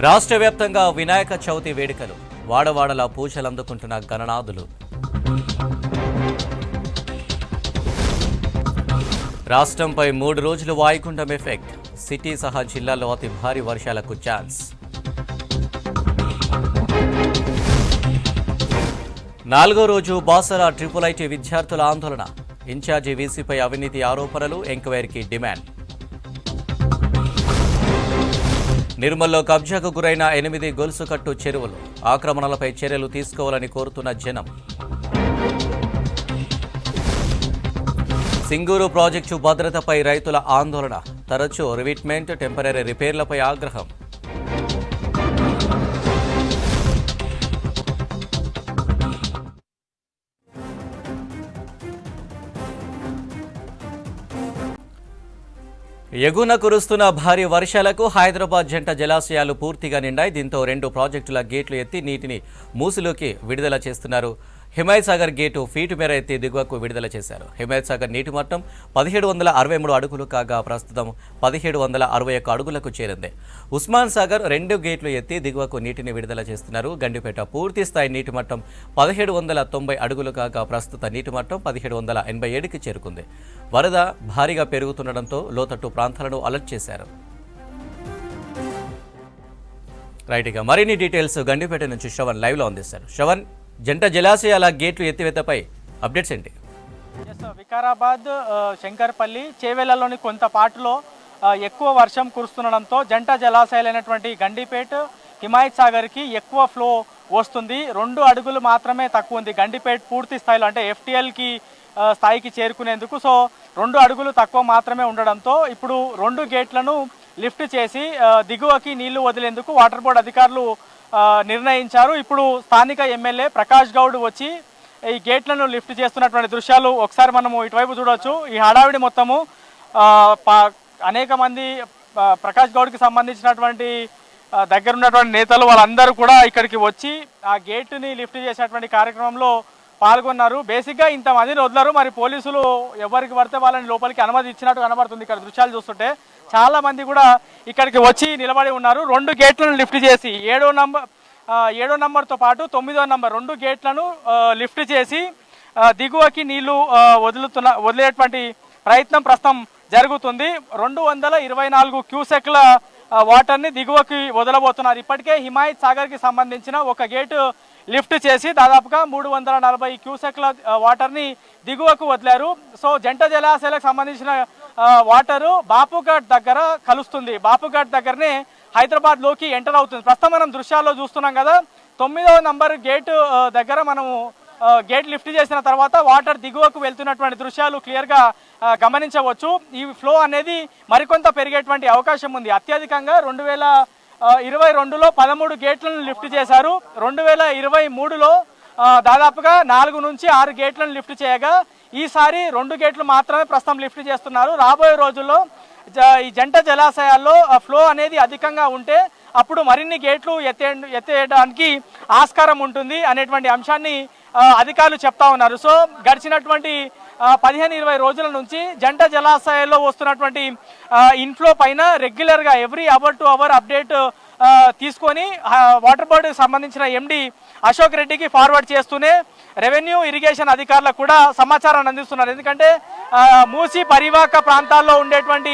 రాష్ట్ర వ్యాప్తంగా వినాయక చవితి వేడుకలు వాడవాడలా పూజలందుకుంటున్న గణనాథులు. రాష్ట్రంపై 3 రోజులు వాయుగుండం ఎఫెక్ట్. సిటీ సహా జిల్లాల్లో అతి భారీ వర్షాలకు ఛాన్స్. 4వ రోజు బాసర IIIT విద్యార్థుల ఆందోళన. ఇన్ఛార్జి వీసీపై అవినీతి ఆరోపణలు, ఎంక్వైరీకి డిమాండ్. నిర్మల్లో కబ్జాకు గురైన 8 గొలుసుకట్టు చెరువులు. ఆక్రమణలపై చర్యలు తీసుకోవాలని కోరుతున్న జనం. సింగూరు ప్రాజెక్టు భద్రతపై రైతుల ఆందోళన. తరచూ రివిట్మెంట్, టెంపరరీ రిపేర్లపై ఆగ్రహం. ఎగున కురుస్తున్న భారీ వర్షాలకు హైదరాబాద్ జంట జలాశయాలు పూర్తిగా నిండాయి. దీంతో 2 ప్రాజెక్టుల గేట్లు ఎత్తి నీటిని మూసిలోకి విడుదల చేస్తున్నారు. హిమాయత్ సాగర్ గేటు ఫీటు మేర ఎత్తి దిగువకు విడుదల చేశారు. హిమాయత్ సాగర్ నీటి మట్టం 1763 అడుగులు కాగా ప్రస్తుతం 1761 అడుగులకు చేరింది. ఉస్మాన్ సాగర్ 2 గేట్లు ఎత్తి దిగువకు నీటిని విడుదల చేస్తున్నారు. గండిపేట పూర్తి స్థాయి నీటి మట్టం 1790 అడుగులు కాగా ప్రస్తుత నీటి మట్టం 1787కి చేరుకుంది. వరద భారీగా పెరుగుతుండటంతో లోతట్టు ప్రాంతాలను అలర్ట్ చేశారు. రైట్గా మరిన్ని డీటెయిల్స్ గండిపేట నుంచి శ్రవణ్ లైవ్లో అందిస్తారు. శ్రవణ్, జంట జలాశయాల గేట్లు ఎత్తివేతపై అప్డేట్స్ ఏంటి? వికారాబాద్, శంకర్పల్లి, చేవెళ్లలోని కొంత పాటులో ఎక్కువ వర్షం కురుస్తుండడంతో జంట జలాశయాలైనటువంటి గండిపేట, హిమాయత్ సాగర్కి ఎక్కువ ఫ్లో వస్తుంది. 2 అడుగులు మాత్రమే తక్కువ ఉంది గండిపేట పూర్తి స్థాయిలో, అంటే FTLకి స్థాయికి చేరుకునేందుకు. సో 2 అడుగులు తక్కువ మాత్రమే ఉండడంతో ఇప్పుడు 2 గేట్లను లిఫ్ట్ చేసి దిగువకి నీళ్లు వదిలేందుకు వాటర్ బోర్డు అధికారులు నిర్ణయించారు. ఇప్పుడు స్థానిక ఎమ్మెల్యే ప్రకాష్ గౌడ్ వచ్చి ఈ గేట్లను లిఫ్ట్ చేస్తున్నటువంటి దృశ్యాలు ఒకసారి మనము ఇటువైపు చూడవచ్చు. ఈ హడావిడి మొత్తము అనేక మంది ప్రకాష్ గౌడ్కి సంబంధించినటువంటి దగ్గర ఉన్నటువంటి నేతలు వాళ్ళందరూ కూడా ఇక్కడికి వచ్చి ఆ గేట్ని లిఫ్ట్ చేసేటువంటి కార్యక్రమంలో పాల్గొన్నారు. బేసిక్గా ఇంతమందిని వదలరు, మరి పోలీసులు ఎవరికి పడితే వాళ్ళని లోపలికి అనుమతి ఇచ్చినట్టు కనబడుతుంది. ఇక్కడ దృశ్యాలు చూస్తుంటే చాలా మంది కూడా ఇక్కడికి వచ్చి నిలబడి ఉన్నారు. 2 గేట్లను లిఫ్ట్ చేసి 7వ నంబర్తో పాటు 9వ నంబర్ 2 గేట్లను లిఫ్ట్ చేసి దిగువకి నీళ్లు వదిలేటువంటి ప్రయత్నం ప్రస్తుతం జరుగుతుంది. 224 క్యూసెక్ల వాటర్ని దిగువకి వదలబోతున్నారు. ఇప్పటికే హిమాయత్ సాగర్కి సంబంధించిన ఒక గేటు లిఫ్ట్ చేసి దాదాపుగా 340 క్యూసెక్ల వాటర్ని దిగువకు వదిలారు. సో జంట జలాశయాలకు సంబంధించిన వాటరు బాపుఘాట్ దగ్గర కలుస్తుంది. బాపుఘాట్ దగ్గరనే హైదరాబాద్లోకి ఎంటర్ అవుతుంది. ప్రస్తుతం మనం దృశ్యాల్లో చూస్తున్నాం కదా, 9వ నంబర్ గేటు దగ్గర మనము గేట్ లిఫ్ట్ చేసిన తర్వాత వాటర్ దిగువకు వెళ్తున్నటువంటి దృశ్యాలు క్లియర్గా గమనించవచ్చు. ఈ ఫ్లో అనేది మరికొంత పెరిగేటువంటి అవకాశం ఉంది. అత్యధికంగా 2022లో 13 గేట్లను లిఫ్ట్ చేశారు. 2023లో దాదాపుగా 4 నుంచి 6 గేట్లను లిఫ్ట్ చేయగా ఈసారి 2 గేట్లు మాత్రమే ప్రస్తుతం లిఫ్ట్ చేస్తున్నారు. రాబోయే రోజుల్లో ఈ జంట జలాశయాల్లో ఫ్లో అనేది అధికంగా ఉంటే అప్పుడు మరిన్ని గేట్లు ఎత్తేయడానికి ఆస్కారం ఉంటుంది అనేటువంటి అంశాన్ని అధికారులు చెప్తా ఉన్నారు. సో గడిచినటువంటి 15-20 రోజుల నుంచి జంట జలాశయాల్లో వస్తున్నటువంటి ఇన్ఫ్లో పైన రెగ్యులర్గా every hour to hour update తీసుకొని వాటర్ బోర్డుకి సంబంధించిన MD అశోక్ రెడ్డికి ఫార్వర్డ్ చేస్తూనే రెవెన్యూ, ఇరిగేషన్ అధికారులకు కూడా సమాచారాన్ని అందిస్తున్నారు. ఎందుకంటే మూసి పరివాహక ప్రాంతాల్లో ఉండేటువంటి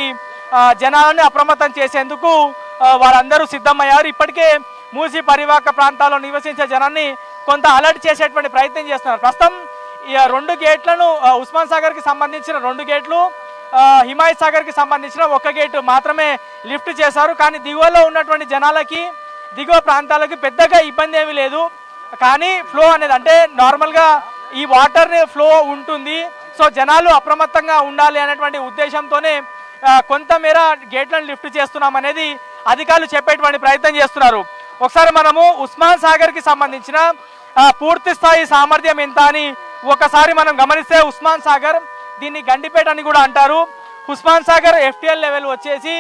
జనాలను అప్రమత్తం చేసేందుకు వారందరూ సిద్ధమయ్యారు. ఇప్పటికే మూసి పరివాహక ప్రాంతాల్లో నివసించే జనాన్ని కొంత అలర్ట్ చేసేటువంటి ప్రయత్నం చేస్తున్నారు. ప్రస్తుతం ఈ 2 గేట్లను ఉస్మాన్ సాగర్కి సంబంధించిన 2 గేట్లు, హిమాయత్ సాగర్కి సంబంధించిన 1 గేటు మాత్రమే లిఫ్ట్ చేశారు. కానీ దిగువలో ఉన్నటువంటి జనాలకి, దిగువ ప్రాంతాలకి పెద్దగా ఇబ్బంది ఏమీ లేదు. కానీ ఫ్లో అనేది అంటే నార్మల్గా ఈ వాటర్ ఫ్లో ఉంటుంది. సో జనాలు అప్రమత్తంగా ఉండాలి అనేటువంటి ఉద్దేశంతోనే కొంతమేర గేట్లను లిఫ్ట్ చేస్తున్నాం అనేది అధికారులు చెప్పేటువంటి ప్రయత్నం చేస్తున్నారు. ఒకసారి మనము ఉస్మాన్ సాగర్కి సంబంధించిన పూర్తి స్థాయి సామర్థ్యం ఎంత అని ఒకసారి మనం గమనిస్తే, ఉస్మాన్ సాగర్, దీన్ని గండిపేట అని కూడా అంటారు. ఉస్మాన్ సాగర్ FTL లెవెల్ వచ్చేసి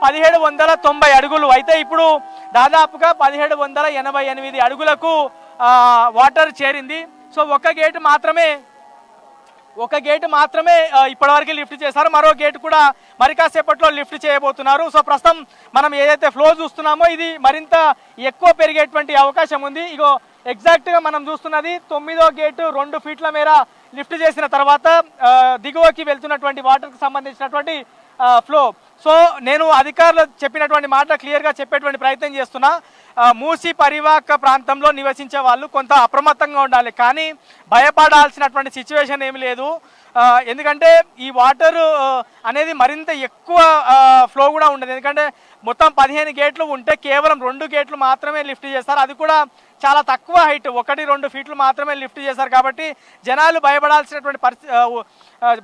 1790 అడుగులు అయితే ఇప్పుడు దాదాపుగా 1788 అడుగులకు వాటర్ చేరింది. సో 1 గేటు మాత్రమే ఒక గేట్ మాత్రమే ఇప్పటివరకు లిఫ్ట్ చేశారు. మరో గేట్ కూడా మరి కాసేపట్లో లిఫ్ట్ చేయబోతున్నారు. సో ప్రస్తుతం మనం ఏదైతే ఫ్లో చూస్తున్నామో ఇది మరింత ఎక్కువ పెరిగేటువంటి అవకాశం ఉంది. ఇగో ఎగ్జాక్ట్గా మనం చూస్తున్నది 9వ గేటు 2 ఫీట్ల మేర లిఫ్ట్ చేసిన తర్వాత దిగువకి వెళ్తున్నటువంటి వాటర్కి సంబంధించినటువంటి ఫ్లో. సో నేను అధికారులు చెప్పినటువంటి మాట క్లియర్గా చెప్పేటువంటి ప్రయత్నం చేస్తున్నా. మూసి పరివాహక ప్రాంతంలో నివసించే వాళ్ళు కొంత అప్రమత్తంగా ఉండాలి, కానీ భయపడాల్సినటువంటి సిచ్యువేషన్ ఏమి లేదు. ఎందుకంటే ఈ వాటర్ అనేది మరింత ఎక్కువ ఫ్లో కూడా ఉండదు. ఎందుకంటే మొత్తం 15 గేట్లు ఉంటే కేవలం 2 గేట్లు మాత్రమే లిఫ్ట్ చేస్తారు. అది కూడా చాలా తక్కువ హైట్, 1-2 ఫీట్లు మాత్రమే లిఫ్ట్ చేశారు. కాబట్టి జనాలు భయపడాల్సినటువంటి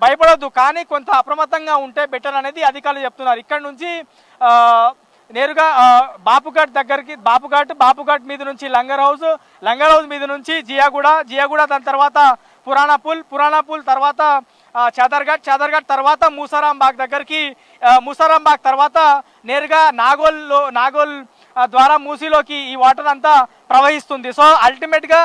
భయపడొద్దు, కానీ కొంత అప్రమత్తంగా ఉంటే బెటర్ అనేది అధికారులు చెప్తున్నారు. ఇక్కడ నుంచి నేరుగా బాపుఘాట్ మీద నుంచి లంగర్ హౌస్ మీద నుంచి జియాగూడ దాని తర్వాత పురాణా పూల్ తర్వాత చాదర్ఘాట్ తర్వాత మూసారాంబాగ్ దగ్గరికి, మూసారాంబాగ్ తర్వాత నేరుగా నాగోల్ ద్వారా మూసీలోకి ఈ వాటర్ అంతా ప్రవహిస్తుంది. సో అల్టిమేట్గా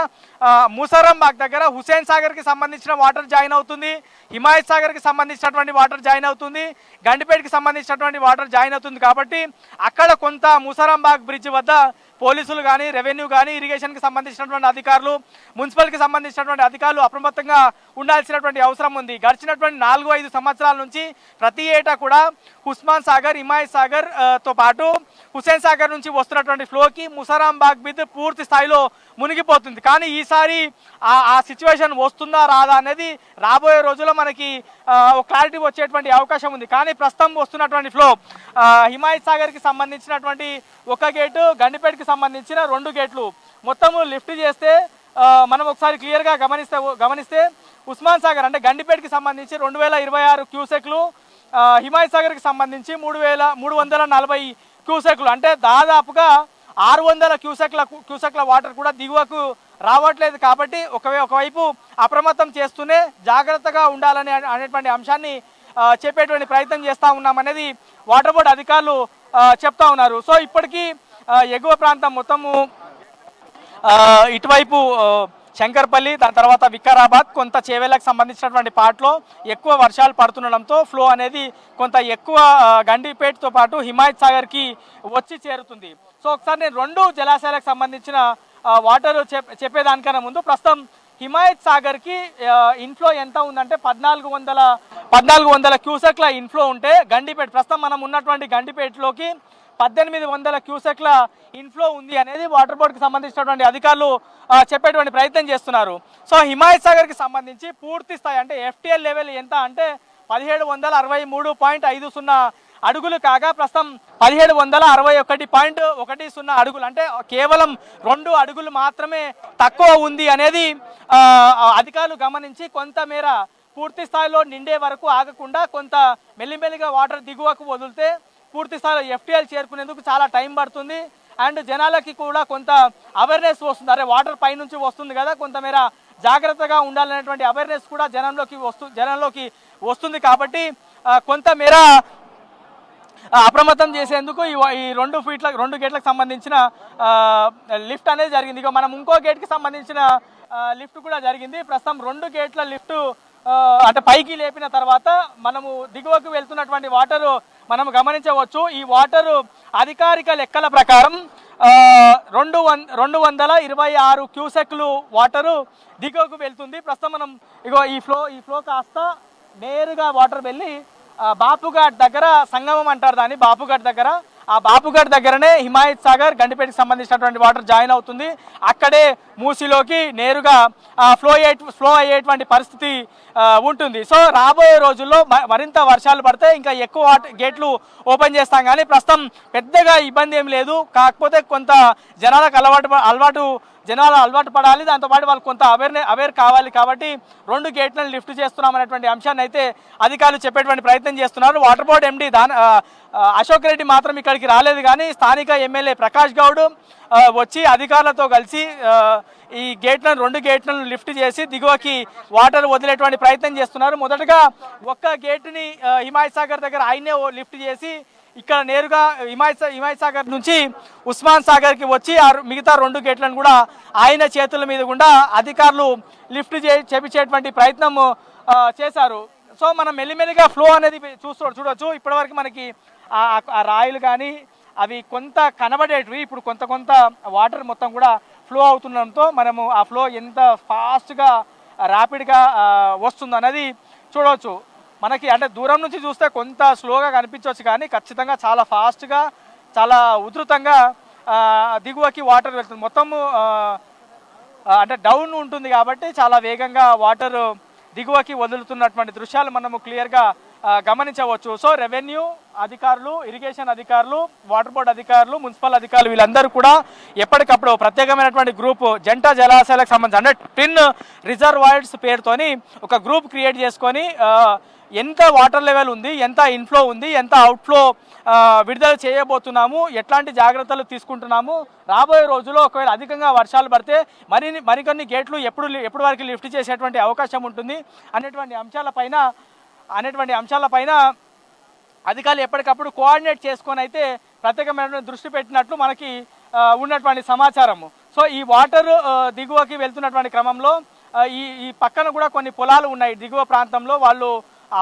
మూసారాంబాగ్ దగ్గర హుసేన్ సాగర్కి సంబంధించిన వాటర్ జాయిన్ అవుతుంది, హిమాయత్ సాగర్కి సంబంధించినటువంటి వాటర్ జాయిన్ అవుతుంది, గండిపేటకి సంబంధించినటువంటి వాటర్ జాయిన్ అవుతుంది. కాబట్టి అక్కడ కొంత మూసారాంబాగ్ బ్రిడ్జ్ వద్ద పోలీసులు కానీ, రెవెన్యూ కానీ, ఇరిగేషన్కి సంబంధించినటువంటి అధికారులు, మున్సిపల్కి సంబంధించినటువంటి అధికారులు అప్రమత్తంగా ఉండాల్సినటువంటి అవసరం ఉంది. గడిచినటువంటి 4-5 సంవత్సరాల నుంచి ప్రతి ఏటా కూడా ఉస్మాన్ సాగర్, హిమాయత్ సాగర్ తో పాటు హుసేన్ సాగర్ నుంచి వస్తున్నటువంటి ఫ్లోకి మూసారాంబాగ్ బ్రిడ్జ్ పూర్తి స్థాయిలో మునిగిపోతుంది. కానీ ఈసారి ఆ సిచ్యువేషన్ వస్తుందా రాదా అనేది రాబోయే రోజుల్లో మనకి క్లారిటీ వచ్చేటువంటి అవకాశం ఉంది. కానీ ప్రస్తుతం వస్తున్నటువంటి ఫ్లో హిమాయత్ సాగర్కి సంబంధించినటువంటి 1 గేటు, గండిపేటకి సంబంధించిన 2 గేట్లు మొత్తము లిఫ్ట్ చేస్తే మనం ఒకసారి క్లియర్గా గమనిస్తే ఉస్మాన్ సాగర్ అంటే గండిపేటకి సంబంధించి 2026 క్యూసెక్లు, హిమాయత్ సాగర్కి సంబంధించి 3340 క్యూసెక్లు, అంటే దాదాపుగా 600 క్యూసెక్ల వాటర్ కూడా దిగువకు రావట్లేదు. కాబట్టి ఒకవైపు అప్రమత్తం చేస్తూనే జాగ్రత్తగా ఉండాలని అనేటువంటి అంశాన్ని చెప్పేటువంటి ప్రయత్నం చేస్తూ ఉన్నామనేది వాటర్ బోర్డు అధికారులు చెప్తా ఉన్నారు. సో ఇప్పటికీ ఎగువ ప్రాంతం మొత్తము ఇటువైపు శంకర్పల్లి, దాని తర్వాత వికారాబాద్, కొంత చేవేలకు సంబంధించినటువంటి పార్ట్లో ఎక్కువ వర్షాలు పడుతుండడంతో ఫ్లో అనేది కొంత ఎక్కువ గండిపేటతో పాటు హిమాయత్ సాగర్కి వచ్చి చేరుతుంది. సో ఒకసారి నేను 2 జలాశయాలకు సంబంధించిన వాటర్ చెప్పేదానికన్నా ముందు ప్రస్తుతం హిమాయత్ సాగర్కి ఇన్ఫ్లో ఎంత ఉందంటే 1400 క్యూసెక్ల ఇన్ఫ్లో ఉంటే గండిపేట ప్రస్తుతం మనం ఉన్నటువంటి గండిపేటలోకి 1800 క్యూసెక్ల ఇన్ఫ్లో ఉంది అనేది వాటర్ బోర్డుకి సంబంధించినటువంటి అధికారులు చెప్పేటువంటి ప్రయత్నం చేస్తున్నారు. సో హిమాయత్ సాగర్కి సంబంధించి పూర్తి స్థాయి అంటే ఎఫ్టీఎల్ లెవెల్ ఎంత అంటే 1763.50 అడుగులు కాగా ప్రస్తుతం 1761.10 అడుగులు, అంటే కేవలం 2 అడుగులు మాత్రమే తక్కువ ఉంది అనేది అధికారులు గమనించి కొంతమేర పూర్తి స్థాయిలో నిండే వరకు ఆగకుండా కొంత మెల్లిమెల్లిగా వాటర్ దిగువకు వదిలితే పూర్తి స్థాయిలో ఎఫ్టీఎల్ చేరుకునేందుకు చాలా టైం పడుతుంది. అండ్ జనాలకి కూడా కొంత అవేర్నెస్ వస్తుంది, అరే వాటర్ పైనుంచి వస్తుంది కదా, కొంతమేర జాగ్రత్తగా ఉండాలనేటువంటి అవేర్నెస్ కూడా జనంలోకి వస్తుంది. కాబట్టి కొంతమేర అప్రమత్తం చేసేందుకు ఈ 2 గేట్లకు సంబంధించిన లిఫ్ట్ అనేది జరిగింది. ఇక మనం ఇంకో గేట్కి సంబంధించిన లిఫ్ట్ కూడా జరిగింది. ప్రస్తుతం 2 గేట్ల లిఫ్ట్ అంటే పైకి లేపిన తర్వాత మనము దిగువకు వెళ్తున్నటువంటి వాటరు మనం గమనించవచ్చు. ఈ వాటరు అధికారిక లెక్కల ప్రకారం 226 క్యూసెక్లు వాటరు దిగువకు వెళ్తుంది. ప్రస్తుతం మనం ఈ ఫ్లో కాస్త నేరుగా వాటర్ వెళ్ళి బాపుఘాట్ దగ్గర సంగమం అంటారు దాన్ని, బాపుఘాట్ దగ్గర, ఆ బాపుఘాట్ దగ్గరనే హిమాయత్ సాగర్ గండిపేటకి సంబంధించినటువంటి వాటర్ జాయిన్ అవుతుంది. అక్కడే మూసీలోకి నేరుగా ఫ్లో అయ్యేటువంటి పరిస్థితి ఉంటుంది. సో రాబోయే రోజుల్లో మరింత వర్షాలు పడితే ఇంకా ఎక్కువ గేట్లు ఓపెన్ చేస్తాం, కానీ ప్రస్తుతం పెద్దగా ఇబ్బంది ఏం లేదు. కాకపోతే కొంత జనాలకు అలవాటు పడాలి, దాంతోపాటు వాళ్ళు కొంత అవేర్ కావాలి. కాబట్టి 2 గేట్లను లిఫ్ట్ చేస్తున్నాం అనేటువంటి అంశాన్ని అయితే అధికారులు చెప్పేటువంటి ప్రయత్నం చేస్తున్నారు. Water board MD Ashok Reddy మాత్రం ఇక్కడికి రాలేదు, కానీ స్థానిక ఎమ్మెల్యే ప్రకాష్ గౌడ్ వచ్చి అధికారులతో కలిసి ఈ 2 గేట్లను లిఫ్ట్ చేసి దిగువకి వాటర్ వదిలేటువంటి ప్రయత్నం చేస్తున్నారు. మొదటగా 1 గేటుని హిమాయత్ సాగర్ దగ్గర ఆయనే లిఫ్ట్ చేసి ఇక్కడ నేరుగా హిమాయత్ సాగర్ నుంచి ఉస్మాన్ సాగర్కి వచ్చి మిగతా 2 గేట్లను కూడా ఆయన చేతుల మీద గుండా అధికారులు లిఫ్ట్ చేపించేటువంటి ప్రయత్నం చేశారు. సో మనం మెల్లిమెల్లిగా ఫ్లో అనేది చూడొచ్చు. ఇప్పటివరకు మనకి ఆ రాయిలు కానీ అవి కొంత కనబడేటివి, ఇప్పుడు కొంత వాటర్ మొత్తం కూడా ఫ్లో అవుతుండడంతో మనము ఆ ఫ్లో ఎంత ఫాస్ట్గా ర్యాపిడ్గా వస్తుంది అనేది చూడవచ్చు. మనకి అంటే దూరం నుంచి చూస్తే కొంత స్లోగా కనిపించవచ్చు, కానీ ఖచ్చితంగా చాలా ఫాస్ట్గా చాలా ఉధృతంగా దిగువకి వాటర్ వెళ్తుంది. మొత్తము అంటే డౌన్ ఉంటుంది కాబట్టి చాలా వేగంగా వాటర్ దిగువకి వదులుతున్నటువంటి దృశ్యాలు మనము క్లియర్గా గమనించవచ్చు. సో రెవెన్యూ అధికారులు, ఇరిగేషన్ అధికారులు, వాటర్ బోర్డ్ అధికారులు, మున్సిపల్ అధికారులు వీళ్ళందరూ కూడా ఎప్పటికప్పుడు ప్రత్యేకమైనటువంటి గ్రూప్ జంట జలాశయాలకు సంబంధించి అంటే ట్విన్ రిజర్వాయర్స్ పేరుతోని ఒక గ్రూప్ క్రియేట్ చేసుకొని ఎంత వాటర్ లెవెల్ ఉంది, ఎంత ఇన్ఫ్లో ఉంది, ఎంత అవుట్ఫ్లో విడుదల చేయబోతున్నాము, ఎట్లాంటి జాగ్రత్తలు తీసుకుంటున్నాము, రాబోయే రోజుల్లో ఒకవేళ అధికంగా వర్షాలు పడితే మరికొన్ని గేట్లు ఎప్పుడు వరకు లిఫ్ట్ చేసేటువంటి అవకాశం ఉంటుంది అనేటువంటి అంశాలపైన అధికారులు ఎప్పటికప్పుడు కోఆర్డినేట్ చేసుకొని అయితే ప్రత్యేకమైనటువంటి దృష్టి పెట్టినట్లు మనకి ఉన్నటువంటి సమాచారము. సో ఈ వాటర్ దిగువకి వెళ్తున్నటువంటి క్రమంలో ఈ పక్కన కూడా కొన్ని పొలాలు ఉన్నాయి. దిగువ ప్రాంతంలో వాళ్ళు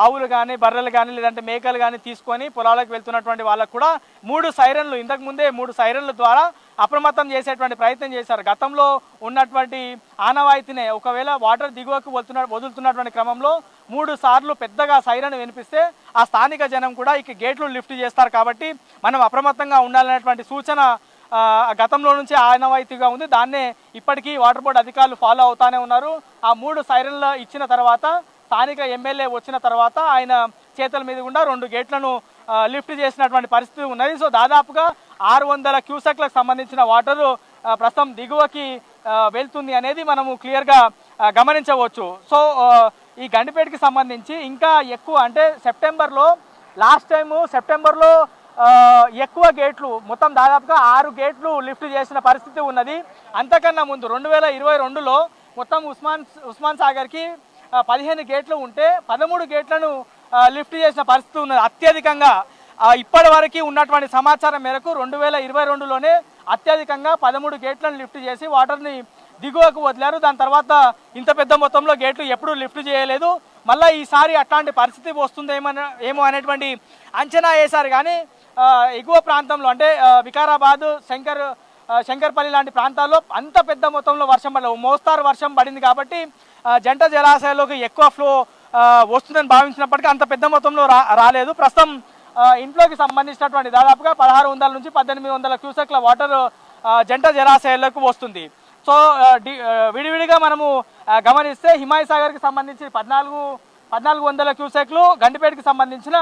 ఆవులు కానీ, బర్రెలు కానీ, లేదంటే మేకలు కానీ తీసుకొని పొలాలకు వెళ్తున్నటువంటి వాళ్ళకు కూడా 3 సైరన్లు, ఇంతకుముందే 3 సైరన్ల ద్వారా అప్రమత్తం చేసేటువంటి ప్రయత్నం చేశారు. గతంలో ఉన్నటువంటి ఆనవాయితీనే ఒకవేళ వాటర్ దిగువకు వదులుతున్నటువంటి క్రమంలో 3 సార్లు పెద్దగా సైరన్ వినిపిస్తే ఆ స్థానిక జనం కూడా ఇక గేట్లు లిఫ్ట్ చేస్తారు. కాబట్టి మనం అప్రమత్తంగా ఉండాలనేటువంటి సూచన గతంలో నుంచి ఆనవాయితీగా ఉంది. దాన్నే ఇప్పటికీ వాటర్ బోర్డు అధికారులు ఫాలో అవుతానే ఉన్నారు. ఆ 3 సైరన్లు ఇచ్చిన తర్వాత స్థానిక ఎమ్మెల్యే వచ్చిన తర్వాత ఆయన చేతుల మీద గుండా 2 గేట్లను లిఫ్ట్ చేసినటువంటి పరిస్థితి ఉన్నది. సో దాదాపుగా 600 క్యూసెక్లకు సంబంధించిన వాటరు ప్రస్తుతం దిగువకి వెళ్తుంది అనేది మనము క్లియర్గా గమనించవచ్చు. సో ఈ గండిపేటకి సంబంధించి ఇంకా ఎక్కువ అంటే లాస్ట్ టైము సెప్టెంబర్లో ఎక్కువ గేట్లు మొత్తం దాదాపుగా 6 గేట్లు లిఫ్ట్ చేసిన పరిస్థితి ఉన్నది. అంతకన్నా ముందు 2022లో మొత్తం ఉస్మాన్ సాగర్కి 15 గేట్లు ఉంటే 13 గేట్లను లిఫ్ట్ చేసిన పరిస్థితి ఉన్నది. అత్యధికంగా ఇప్పటి వరకు ఉన్నటువంటి సమాచారం మేరకు 2022లోనే అత్యధికంగా 13 గేట్లను లిఫ్ట్ చేసి వాటర్ని దిగువకు వదిలారు. దాని తర్వాత ఇంత పెద్ద మొత్తంలో గేట్లు ఎప్పుడూ లిఫ్ట్ చేయలేదు. మళ్ళీ ఈసారి అట్లాంటి పరిస్థితి వస్తుందేమో అనేటువంటి అంచనా వేశారు. కానీ ఎగువ ప్రాంతంలో అంటే వికారాబాద్, శంకర్పల్లి లాంటి ప్రాంతాల్లో అంత పెద్ద మొత్తంలో వర్షం పడలేదు. మోస్తారు వర్షం పడింది కాబట్టి జంట జలాశయాల్లోకి ఎక్కువ ఫ్లో వస్తుందని భావించినప్పటికీ అంత పెద్ద మొత్తంలో రాలేదు. ప్రస్తుతం ఇంట్లోకి సంబంధించినటువంటి దాదాపుగా 1600 నుంచి 1800 క్యూసెక్ల వాటర్ జంట జలాశయాలకు వస్తుంది. సో విడివిడిగా మనము గమనిస్తే హిమాయ్ సాగర్కి సంబంధించి 1400 క్యూసెక్లు, గండిపేటకి సంబంధించిన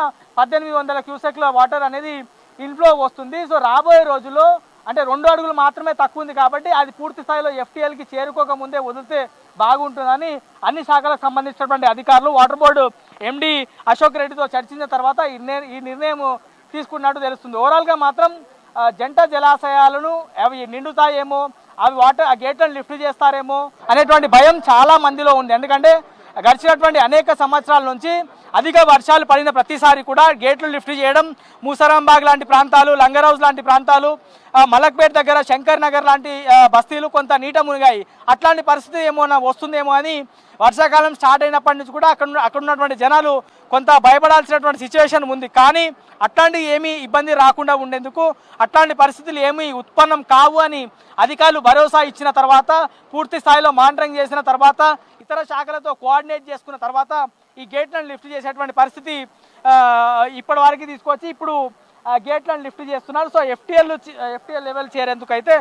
1800 క్యూసెక్ల వాటర్ అనేది ఇన్ఫ్లో వస్తుంది. సో రాబోయే రోజుల్లో అంటే 2 అడుగులు మాత్రమే తక్కువ ఉంది కాబట్టి అది పూర్తి స్థాయిలో FTLకి చేరుకోక ముందే వదిలితే బాగుంటుందని అన్ని శాఖలకు సంబంధించినటువంటి అధికారులు వాటర్ బోర్డు MD అశోక్ రెడ్డితో చర్చించిన తర్వాత ఈ నిర్ణయం తీసుకున్నట్టు తెలుస్తుంది. ఓవరాల్గా మాత్రం జంట జలాశయాలను అవి నిండుతాయేమో, ఆ గేట్లను లిఫ్ట్ చేస్తారేమో అనేటువంటి భయం చాలా మందిలో ఉంది. ఎందుకంటే గడిచినటువంటి అనేక సంవత్సరాల నుంచి అధిక వర్షాలు పడిన ప్రతిసారి కూడా గేట్లు లిఫ్ట్ చేయడం, మూసరాంబాగ్ లాంటి ప్రాంతాలు, లంగరౌజ్ లాంటి ప్రాంతాలు, మలక్పేట్ దగ్గర శంకర్ నగర్ లాంటి బస్తీలు కొంత నీట మునిగాయి. అట్లాంటి పరిస్థితి వస్తుందేమో అని వర్షాకాలం స్టార్ట్ అయినప్పటి నుంచి కూడా అక్కడ ఉన్నటువంటి జనాలు కొంత భయపడాల్సినటువంటి సిచ్యువేషన్ ఉంది. కానీ అట్లాంటి ఏమీ ఇబ్బంది రాకుండా ఉండేందుకు, అట్లాంటి పరిస్థితులు ఏమీ ఉత్పన్నం కావు అని అధికారులు భరోసా ఇచ్చిన తర్వాత, పూర్తి స్థాయిలో మానిటరింగ్ చేసిన తర్వాత, ఇతర శాఖలతో కోఆర్డినేట్ చేసుకున్న తర్వాత ఈ గేట్లను లిఫ్ట్ చేసేటువంటి పరిస్థితి ఇప్పటి వరకు తీసుకొచ్చి ఇప్పుడు గేట్లను లిఫ్ట్ చేస్తున్నారు. సో FTL లెవెల్ చేరేందుకు అయితే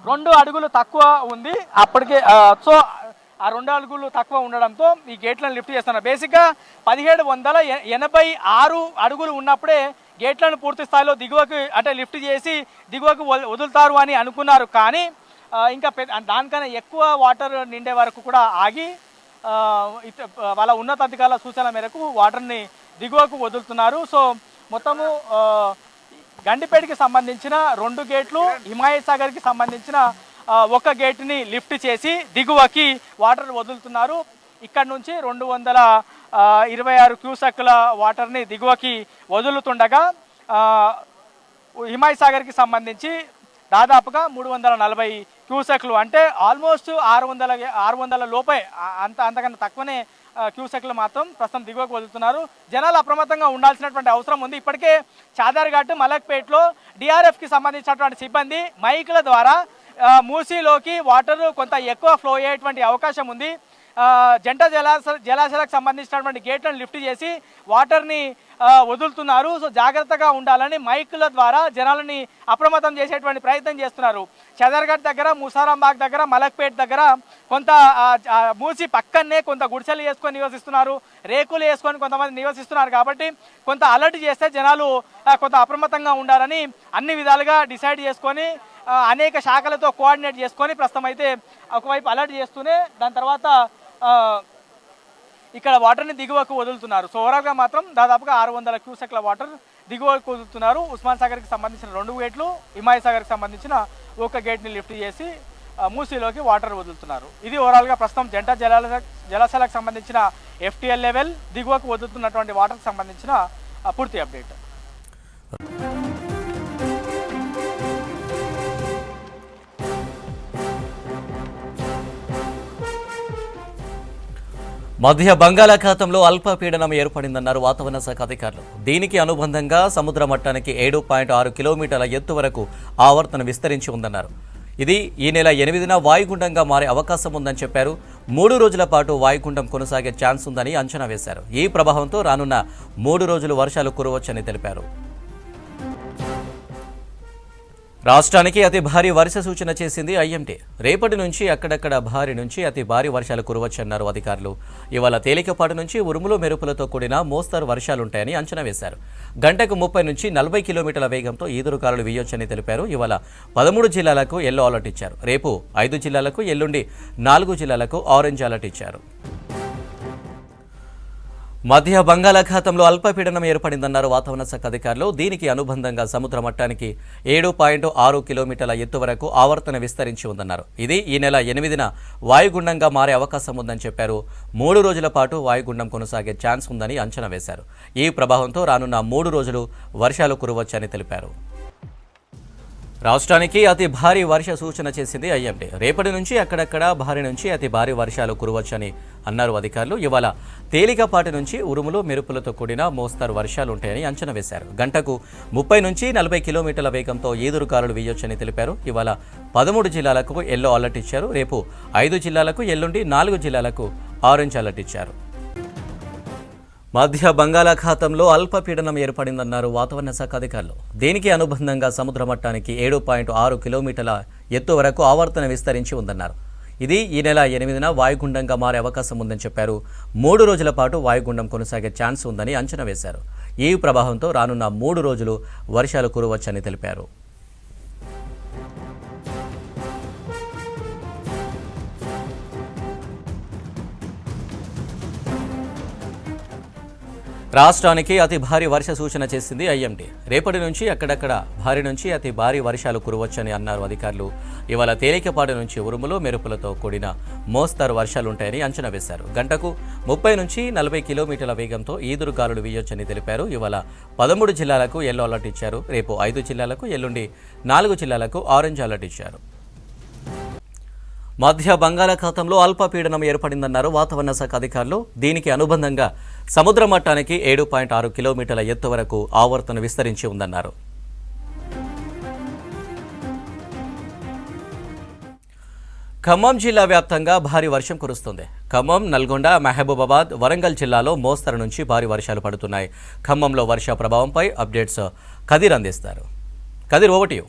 2 అడుగులు తక్కువ ఉంది అప్పటికే. సో ఆ 2 అడుగులు తక్కువ ఉండడంతో ఈ గేట్లను లిఫ్ట్ చేస్తున్నారు. బేసిక్గా 1786 అడుగులు ఉన్నప్పుడే గేట్లను పూర్తి స్థాయిలో దిగువకు అంటే లిఫ్ట్ చేసి దిగువకు వదులుతారు అని అనుకున్నారు. కానీ ఇంకా దానికన్నా ఎక్కువ వాటర్ నిండే వరకు కూడా ఆగి వాళ్ళ ఉన్నతాధికారుల సూచన మేరకు వాటర్ని దిగువకు వదులుతున్నారు. సో మొత్తము గండిపేటకి సంబంధించిన 2 గేట్లు, హిమాయత్ సాగర్కి సంబంధించిన 1 గేట్ని లిఫ్ట్ చేసి దిగువకి వాటర్ వదులుతున్నారు. ఇక్కడ నుంచి 226 క్యూసెక్ల వాటర్ని దిగువకి వదులుతుండగా హిమాయత్ సాగర్కి సంబంధించి దాదాపుగా 340 క్యూసెక్లు, అంటే ఆల్మోస్ట్ 600 లోపే, అంతకన్నా తక్కువనే క్యూసెక్లు మాత్రం ప్రస్తుతం దిగువకు వదులుతున్నారు. జనాలు అప్రమత్తంగా ఉండాల్సినటువంటి అవసరం ఉంది. ఇప్పటికే చాదర్ఘాట్, మలక్పేట్లో డిఆర్ఎఫ్కి సంబంధించినటువంటి సిబ్బంది మైకుల ద్వారా మూసీలోకి వాటర్ కొంత ఎక్కువ ఫ్లో అయ్యేటువంటి అవకాశం ఉంది. జంట జలాశయాలకు సంబంధించినటువంటి గేట్లను లిఫ్ట్ చేసి వాటర్ని వదులుతున్నారు. సో జాగ్రత్తగా ఉండాలని మైకుల ద్వారా జనాలని అప్రమత్తం చేసేటువంటి ప్రయత్నం చేస్తున్నారు. చదర్ఘాట్ దగ్గర, ముసారాంబాగ్ దగ్గర, మలక్పేట్ దగ్గర కొంత మూసి పక్కనే కొంత గుడిసెలు వేసుకొని నివసిస్తున్నారు, రేకులు వేసుకొని కొంతమంది నివసిస్తున్నారు. కాబట్టి కొంత అలర్ట్ చేస్తే జనాలు కొంత అప్రమత్తంగా ఉండాలని అన్ని విధాలుగా డిసైడ్ చేసుకొని అనేక శాఖలతో కోఆర్డినేట్ చేసుకొని ప్రస్తుతం అయితే ఒకవైపు అలర్ట్ చేస్తూనే దాని తర్వాత ఇక్కడ వాటర్ని దిగువకు వదులుతున్నారు. సో ఓవరాల్గా మాత్రం దాదాపుగా 600 క్యూసెక్ల వాటర్ దిగువకు వదులుతున్నారు. ఉస్మాన్ సాగర్కి సంబంధించిన 2 గేట్లు, హిమాయత్ సాగర్కి సంబంధించిన 1 గేట్ని లిఫ్ట్ చేసి మూసీలోకి వాటర్ వదులుతున్నారు. ఇది ఓవరాల్గా ప్రస్తుతం జంట జలాశయాలకు సంబంధించిన FTL లెవెల్, దిగువకు వదులుతున్నటువంటి వాటర్కి సంబంధించిన పూర్తి అప్డేట్. మధ్య బంగాళాఖాతంలో అల్పపీడనం ఏర్పడిందన్నారు వాతావరణ శాఖ అధికారులు. దీనికి అనుబంధంగా సముద్ర మట్టానికి 7.6 కిలోమీటర్ల ఎత్తు వరకు ఆవర్తన విస్తరించి ఉందన్నారు. ఇది ఈ నెల 8న వాయుగుండంగా మారే అవకాశం ఉందని చెప్పారు. 3 రోజుల పాటు వాయుగుండం కొనసాగే ఛాన్స్ ఉందని అంచనా వేశారు. ఈ ప్రభావంతో రానున్న 3 రోజులు వర్షాలు కురవచ్చని తెలిపారు. రాష్ట్రానికి అతి భారీ వర్ష సూచన చేసింది ఐఎండీ. రేపటి నుంచి అక్కడక్కడ భారీ నుంచి అతి భారీ వర్షాలు కురవచ్చన్నారు అధికారులు. ఇవాళ తేలికపాటి నుంచి ఉరుములు మెరుపులతో కూడిన మోస్తరు వర్షాలుంటాయని అంచనా వేశారు. గంటకు 30 నుంచి 40 కిలోమీటర్ల వేగంతో ఈదురుగాలులు వీయొచ్చని తెలిపారు. ఇవాళ 13 జిల్లాలకు ఎల్లో అలర్ట్ ఇచ్చారు. రేపు 5 జిల్లాలకు, ఎల్లుండి 4 జిల్లాలకు ఆరెంజ్ అలర్ట్ ఇచ్చారు. మధ్య బంగాళాఖాతంలో అల్పపీడనం ఏర్పడిందన్నారు వాతావరణ శాఖ అధికారులు. దీనికి అనుబంధంగా సముద్ర మట్టానికి 7.6 కిలోమీటర్ల ఎత్తు వరకు ఆవర్తన విస్తరించి ఉందన్నారు. ఇది ఈ నెల 8న వాయుగుండంగా మారే అవకాశం ఉందని చెప్పారు. 3 రోజుల పాటు వాయుగుండం కొనసాగే ఛాన్స్ ఉందని అంచనా వేశారు. ఈ ప్రభావంతో రానున్న 3 రోజులు వర్షాలు కురవచ్చని తెలిపారు. రాష్ట్రానికి అతి భారీ వర్ష సూచన చేసింది ఐఎండీ. రేపటి నుంచి అక్కడక్కడ భారీ నుంచి అతి భారీ వర్షాలు కురవచ్చని అన్నారు అధికారులు. ఇవాళ తేలికపాటి నుంచి ఉరుములు మెరుపులతో కూడిన మోస్తరు వర్షాలుంటాయని అంచనా వేశారు. గంటకు 30 నుంచి 40 కిలోమీటర్ల వేగంతో ఈదురుగాలులు వీయొచ్చని తెలిపారు. ఇవాళ 13 జిల్లాలకు ఎల్లో అలర్ట్ ఇచ్చారు. రేపు 5 జిల్లాలకు, ఎల్లుండి 4 జిల్లాలకు ఆరెంజ్ అలర్ట్ ఇచ్చారు. మధ్య బంగాళాఖాతంలో అల్పపీడనం ఏర్పడిందన్నారు వాతావరణ శాఖ అధికారులు. దీనికి అనుబంధంగా సముద్ర మట్టానికి 7.6 కిలోమీటర్ల ఎత్తు వరకు ఆవర్తన విస్తరించి ఉందన్నారు. ఇది ఈ నెల 8న వాయుగుండంగా మారే అవకాశం ఉందని చెప్పారు. 3 రోజుల పాటు వాయుగుండం కొనసాగే ఛాన్స్ ఉందని అంచనా వేశారు. ఈ ప్రభావంతో రానున్న 3 రోజులు వర్షాలు కురవచ్చని తెలిపారు. రాష్ట్రానికి అతి భారీ వర్ష సూచన చేసింది ఐఎండీ. రేపటి నుంచి అక్కడక్కడ భారీ నుంచి అతి భారీ వర్షాలు కురవచ్చని అన్నారు అధికారులు. ఇవాళ తేలికపాటి నుంచి ఉరుములు మెరుపులతో కూడిన మోస్తరు వర్షాలుంటాయని అంచనా వేశారు. గంటకు 30 నుంచి 40 కిలోమీటర్ల వేగంతో ఈదురుగాలులు వీయొచ్చని తెలిపారు. ఇవాళ 13 జిల్లాలకు ఎల్లో అలర్ట్ ఇచ్చారు. రేపు 5 జిల్లాలకు, ఎల్లుండి 4 జిల్లాలకు ఆరెంజ్ అలర్ట్ ఇచ్చారు. మధ్య బంగాళాఖాతంలో అల్పపీడనం ఏర్పడిందన్నారు వాతావరణ శాఖ అధికారులు. దీనికి అనుబంధంగా సముద్ర మట్టానికి 7.6 కిలోమీటర్ల ఎత్తు వరకు ఆవర్తన విస్తరించి ఉందన్నారు. ఖమ్మం జిల్లా వ్యాప్తంగా భారీ వర్షం కురుస్తుంది. ఖమ్మం, నల్గొండ, మహబూబాబాద్, వరంగల్ జిల్లాలో మోస్తరు నుంచి భారీ వర్షాలు పడుతున్నాయి. ఖమ్మంలో వర్ష ప్రభావంపై అప్డేట్స్ కదిర్ అందిస్తారు. Kadir, over to you.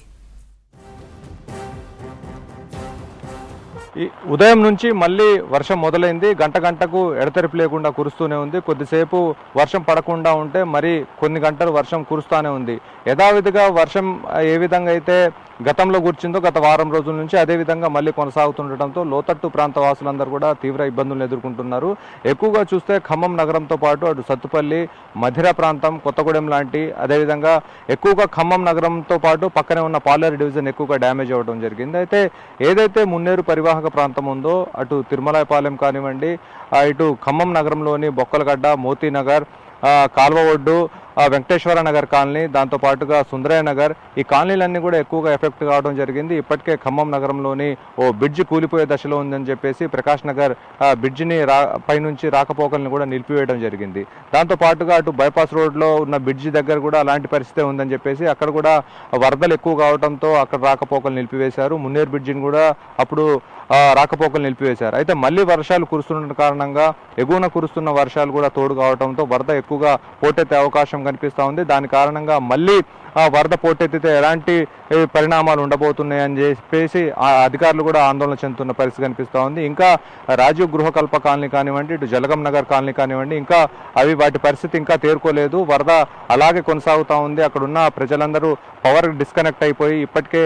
ఉదయం నుంచి మళ్ళీ వర్షం మొదలైంది. గంటకు ఎడతెరిపి లేకుండా కురుస్తూనే ఉంది. కొద్దిసేపు వర్షం పడకుండా ఉంటే మరి కొన్ని గంటలు వర్షం కురుస్తూనే ఉంది. యథావిధిగా వర్షం ఏ విధంగా అయితే గతంలో కురిచిందో గత వారం రోజుల నుంచి అదే విధంగా మళ్ళీ కొనసాగుతుండటంతో లోతట్టు ప్రాంత వాసులందరూ కూడా తీవ్ర ఇబ్బందులు ఎదుర్కొంటున్నారు. ఎక్కువగా చూస్తే ఖమ్మం నగరంతో పాటు అటు సత్తుపల్లి, మధిర ప్రాంతం, కొత్తగూడెం లాంటి, అదేవిధంగా ఎక్కువగా ఖమ్మం నగరంతో పాటు పక్కనే ఉన్న పాలేరు డివిజన్ ఎక్కువగా డ్యామేజ్ అవ్వడం జరిగింది. అయితే ఏదైతే మున్నేరు పరివాహక ప్రాంతం ఉందో అటు తిరుమలాయపాలెం కానివ్వండి, ఇటు ఖమ్మం నగరంలోని బొక్కలగడ్డ, మోతీనగర్, కాల్వ ఒడ్డు, వెంకటేశ్వర నగర్ కాలనీ, దాంతోపాటుగా సుందరయ్య నగర్, ఈ కాలనీలన్నీ కూడా ఎక్కువగా ఎఫెక్ట్ కావడం జరిగింది. ఇప్పటికే ఖమ్మం నగరంలోని ఓ బ్రిడ్జి కూలిపోయే దశలో ఉందని చెప్పేసి ప్రకాష్ నగర్ బ్రిడ్జిని పైనుంచి రాకపోకల్ని కూడా నిలిపివేయడం జరిగింది. దాంతోపాటుగా అటు బైపాస్ రోడ్లో ఉన్న బ్రిడ్జి దగ్గర కూడా అలాంటి పరిస్థితి ఉందని చెప్పేసి అక్కడ కూడా వరదలు ఎక్కువ కావడంతో అక్కడ రాకపోకలు నిలిపివేశారు. మున్నేరు బ్రిడ్జిని కూడా అప్పుడు రాకపోకలు నిలిపివేశారు. అయితే మళ్ళీ వర్షాలు కురుస్తున్న కారణంగా ఎగువన కురుస్తున్న వర్షాలు కూడా తోడు కావడంతో వరద ఎక్కువగా పోటెత్తే అవకాశం కనిపిస్తూ ఉంది. దాని కారణంగా మళ్ళీ వరద పోటెత్తితే ఎలాంటి పరిణామాలు ఉండబోతున్నాయని చెప్పేసి ఆ అధికారులు కూడా ఆందోళన చెందుతున్న పరిస్థితి కనిపిస్తూ ఉంది. ఇంకా రాజీవ్ గృహకల్ప కాలనీ కానివ్వండి, ఇటు జలగం నగర్ కాలనీ కానివ్వండి, ఇంకా వాటి పరిస్థితి ఇంకా తేరుకోలేదు. వరద అలాగే కొనసాగుతూ ఉంది. అక్కడ ఉన్న ప్రజలందరూ పవర్ డిస్కనెక్ట్ అయిపోయి ఇప్పటికే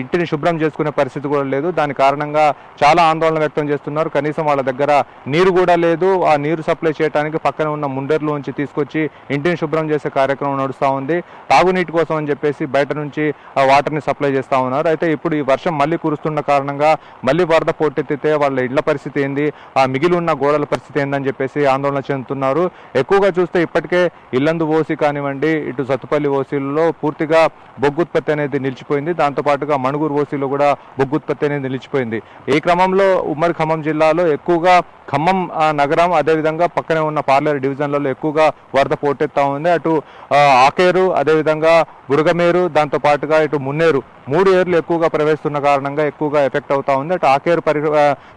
ఇంటిని శుభ్రం చేసుకునే పరిస్థితి కూడా లేదు. దాని కారణంగా చాలా ఆందోళన వ్యక్తం చేస్తున్నారు. కనీసం వాళ్ళ దగ్గర నీరు కూడా లేదు. ఆ నీరు సప్లై చేయడానికి పక్కన ఉన్న ముండర్లోంచి తీసుకొచ్చి ఇంటిని శుభ్రం చేసే కార్యక్రమం నడుస్తూ ఉంది. తాగునీటి కోసం అని చెప్పేసి బయట నుంచి వాటర్ని సప్లై చేస్తూ ఉన్నారు. అయితే ఇప్పుడు ఈ వర్షం మళ్ళీ కురుస్తున్న కారణంగా మళ్ళీ వరద పోటెత్తితే వాళ్ళ ఇళ్ల పరిస్థితి ఏంది, ఆ మిగిలి ఉన్న గోడల పరిస్థితి ఏందని చెప్పేసి ఆందోళన చెందుతున్నారు. ఎక్కువగా చూస్తే ఇప్పటికే ఇల్లందు ఓసి కానివ్వండి, ఇటు సత్తుపల్లి ఓసీలలో పూర్తిగా బొగ్గుత్పత్తి అనేది నిలిచిపోయింది. దాంతోపాటుగా మణుగూరు ఓసీలో కూడా బొగ్గుత్పత్తి అనేది నిలిచిపోయింది. ఈ క్రమంలో ఉమ్మడి ఖమ్మం జిల్లాలో ఎక్కువగా ఖమ్మం నగరం, అదేవిధంగా పక్కనే ఉన్న పార్లర్ డివిజన్లలో ఎక్కువగా వరద పోటెత్తా ఉంది. అటు ఆకేరు, అదేవిధంగా బురగమేరు, దాంతోపాటుగా ఇటు మున్నేరు, 3 ఏర్లు ఎక్కువగా ప్రవేశిస్తున్న కారణంగా ఎక్కువగా ఎఫెక్ట్ అవుతా ఉంది. అటు ఆకేరు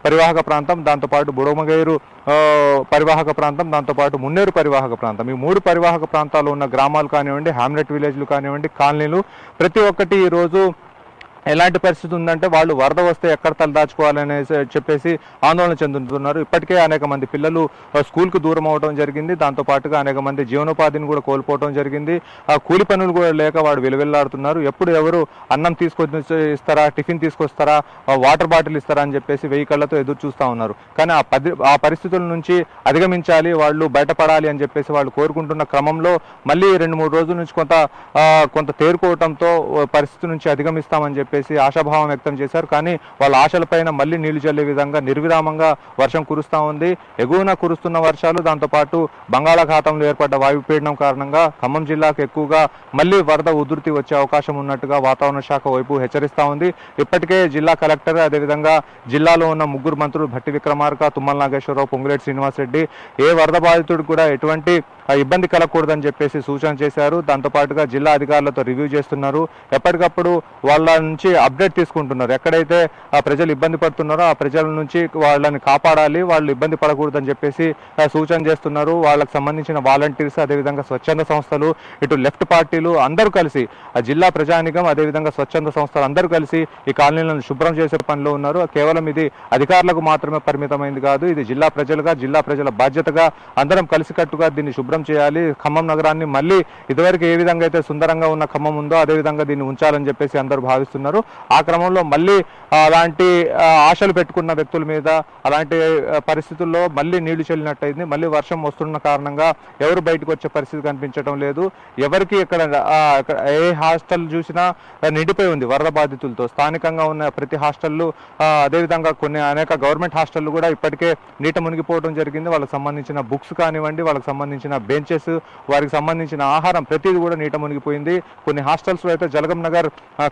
పరివాహక ప్రాంతం, దాంతోపాటు బుడమగేరు పరివాహక ప్రాంతం, దాంతోపాటు మున్నేరు పరివాహక ప్రాంతం, ఈ 3 పరివాహక ప్రాంతాల్లో ఉన్న గ్రామాలు కానివ్వండి, హ్యామ్లెట్ విలేజ్లు కానివ్వండి, కాలనీలు ప్రతి ఒక్కటి ఈరోజు ఎలాంటి పరిస్థితి ఉందంటే వాళ్ళు వరద వస్తే ఎక్కడ తలదాచుకోవాలని చెప్పేసి ఆందోళన చెందుతున్నారు. ఇప్పటికే అనేక మంది పిల్లలు స్కూల్కి దూరం అవడం జరిగింది. దాంతోపాటుగా అనేక మంది జీవనోపాధిని కూడా కోల్పోవడం జరిగింది. కూలి పనులు కూడా లేక వాడు విలువెల్లాడుతున్నారు. ఎప్పుడు ఎవరు అన్నం తీసుకొచ్చి ఇస్తారా, టిఫిన్ తీసుకొస్తారా, వాటర్ బాటిల్ ఇస్తారా అని చెప్పేసి 1000 కళ్ళతో ఎదురు చూస్తూ ఉన్నారు. కానీ ఆ పరిస్థితుల నుంచి అధిగమించాలి, వాళ్ళు బయటపడాలి అని చెప్పేసి వాళ్ళు కోరుకుంటున్న క్రమంలో మళ్ళీ 2-3 రోజుల నుంచి కొంత తేరుకోవడంతో పరిస్థితి నుంచి అధిగమిస్తామని చెప్పి ఆశాభావం వ్యక్తం చేశారు. కానీ వాళ్ళ ఆశలపైన మళ్ళీ నీళ్లు చల్లే విధంగా నిర్విరామంగా వర్షం కురుస్తూ ఉంది. ఎగువన కురుస్తున్న వర్షాలు, దాంతోపాటు బంగాళాఖాతంలో ఏర్పడ్డ వాయుపీడనం కారణంగా ఖమ్మం జిల్లాకు ఎక్కువగా మళ్ళీ వరద ఉధృతి వచ్చే అవకాశం ఉన్నట్టుగా వాతావరణ శాఖ వైపు హెచ్చరిస్తూ ఉంది. ఇప్పటికే జిల్లా కలెక్టర్, అదేవిధంగా జిల్లాలో ఉన్న 3 మంత్రులు భట్టి విక్రమార్క, తుమ్మల నాగేశ్వరరావు, పొంగులేటి శ్రీనివాసరెడ్డి ఏ వరద బాధితుడు కూడా ఎటువంటి ఇబ్బంది కలగకూడదని చెప్పేసి సూచన చేశారు. దాంతోపాటుగా జిల్లా అధికారులతో రివ్యూ చేస్తున్నారు. ఎప్పటికప్పుడు వాళ్ళ నుంచి అప్డేట్ తీసుకుంటున్నారు. ఎక్కడైతే ప్రజలు ఇబ్బంది పడుతున్నారో ఆ ప్రజల నుంచి వాళ్ళని కాపాడాలి, వాళ్ళు ఇబ్బంది పడకూడదని చెప్పేసి సూచన చేస్తున్నారు. వాళ్ళకి సంబంధించిన వాలంటీర్స్, అదేవిధంగా స్వచ్ఛంద సంస్థలు, ఇటు లెఫ్ట్ పార్టీలు అందరూ కలిసి, ఆ జిల్లా ప్రజానికం, అదేవిధంగా స్వచ్ఛంద సంస్థలు అందరూ కలిసి ఈ కాలనీలను శుభ్రం చేసే పనిలో ఉన్నారు. కేవలం ఇది అధికారులకు మాత్రమే పరిమితమైంది కాదు, ఇది జిల్లా ప్రజల బాధ్యతగా అందరం కలిసికట్టుగా దీన్ని శుభ్రం చేయాలి. ఖమ్మం నగరాన్ని మళ్ళీ ఇదివరకు ఏ విధంగా అయితే సుందరంగా ఉన్న ఖమ్మం ఉందో అదేవిధంగా దీన్ని ఉంచాలని చెప్పేసి అందరూ భావిస్తున్నారు. ఆ క్రమంలో మళ్ళీ అలాంటి ఆశలు పెట్టుకున్న వ్యక్తుల మీద అలాంటి పరిస్థితుల్లో మళ్ళీ నీళ్లు చెల్లినట్టయింది. మళ్ళీ వర్షం వస్తున్న కారణంగా ఎవరు బయటకు వచ్చే పరిస్థితి కనిపించడం లేదు. ఎవరికి ఇక్కడ ఏ హాస్టల్ చూసినా నిండిపోయి ఉంది వరద బాధితులతో. స్థానికంగా ఉన్న ప్రతి హాస్టళ్ళు, అదేవిధంగా అనేక గవర్నమెంట్ హాస్టళ్ళు కూడా ఇప్పటికే నీట మునిగిపోవడం జరిగింది. వాళ్ళకి సంబంధించిన బుక్స్ కానివ్వండి, వాళ్ళకి సంబంధించిన బెంచెస్, వారికి సంబంధించిన ఆహారం ప్రతిదీ కూడా నీట మునిగిపోయింది. కొన్ని హాస్టల్స్లో అయితే జలగం నగర్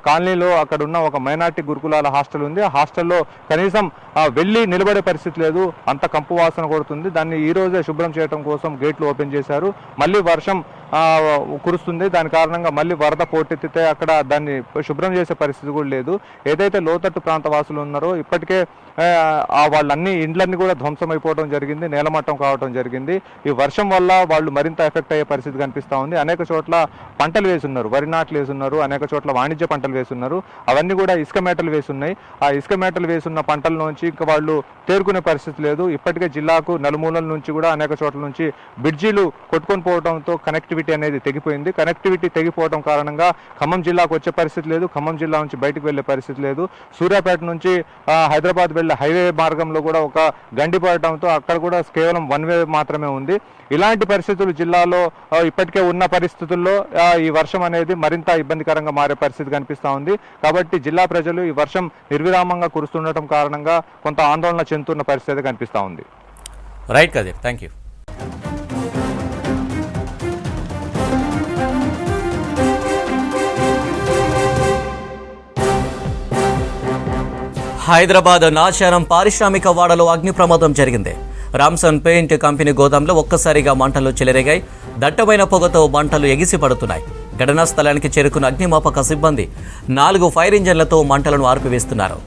కాలనీలో అక్కడ ఉన్న ఒక మైనార్టీ గురుకులాల హాస్టల్ ఉంది. ఆ హాస్టల్లో కనీసం వెళ్ళి నిలబడే పరిస్థితి లేదు, అంత కంపు వాసన కొడుతుంది. దాన్ని ఈ రోజే శుభ్రం చేయడం కోసం గేట్లు ఓపెన్ చేశారు. మళ్ళీ వర్షం కురుస్తుంది, దాని కారణంగా మళ్ళీ వరద పోటెత్తితే అక్కడ దాన్ని శుభ్రం చేసే పరిస్థితి కూడా లేదు. ఏదైతే లోతట్టు ప్రాంత వాసులు ఉన్నారో ఇప్పటికే వాళ్ళన్ని ఇండ్లన్నీ కూడా ధ్వంసమైపోవడం జరిగింది, నేలమట్టం కావడం జరిగింది. ఈ వర్షం వల్ల వాళ్ళు మరింత ఎఫెక్ట్ అయ్యే పరిస్థితి కనిపిస్తూ ఉంది. అనేక చోట్ల పంటలు వేసున్నారు, వరి నాట్లు వేసున్నారు, అనేక చోట్ల వాణిజ్య పంటలు వేసున్నారు. అవన్నీ కూడా ఇసుక మేటలు వేసున్నాయి. ఆ ఇసుక మేటలు వేసున్న పంటల నుంచి ఇంకా వాళ్ళు తేరుకునే పరిస్థితి లేదు. ఇప్పటికే జిల్లాకు నలుమూలల నుంచి కూడా అనేక చోట్ల నుంచి బ్రిడ్జీలు కొట్టుకొని పోవడంతో కనెక్టివిటీ అనేది తెగిపోయింది. కనెక్టివిటీ తెగిపోవడం కారణంగా ఖమ్మం జిల్లాకు వచ్చే పరిస్థితి లేదు, ఖమ్మం జిల్లా నుంచి బయటకు వెళ్లే పరిస్థితి లేదు. సూర్యాపేట నుంచి హైదరాబాద్ వెళ్లే హైవే మార్గంలో కూడా ఒక గండి పడటంతో అక్కడ కూడా కేవలం 1 వే మాత్రమే ఉంది. ఇలాంటి పరిస్థితులు జిల్లాలో ఇప్పటికే ఉన్న పరిస్థితుల్లో ఈ వర్షం అనేది మరింత ఇబ్బందికరంగా మారే పరిస్థితి కనిపిస్తూ ఉంది. కాబట్టి జిల్లా ప్రజలు ఈ వర్షం నిర్విరామంగా కురుస్తుండటం కారణంగా కొంత ఆందోళన చెందుతున్న పరిస్థితి కనిపిస్తూ ఉంది. Right Kadir, thank you. Hyderabad Nacharam పారిశ్రామిక వాడలో అగ్ని ప్రమాదం జరిగింది. రామ్సన్ పెయింట్ కంపెనీ గోదాంలో ఒక్కసారిగా మంటలు చెలరేగాయి. దట్టమైన పొగతో మంటలు ఎగిసి పడుతున్నాయి. ఘటనా స్థలానికి చేరుకున్న అగ్నిమాపక సిబ్బంది 4 ఫైర్ ఇంజన్లతో మంటలను ఆర్పివేస్తున్నారు.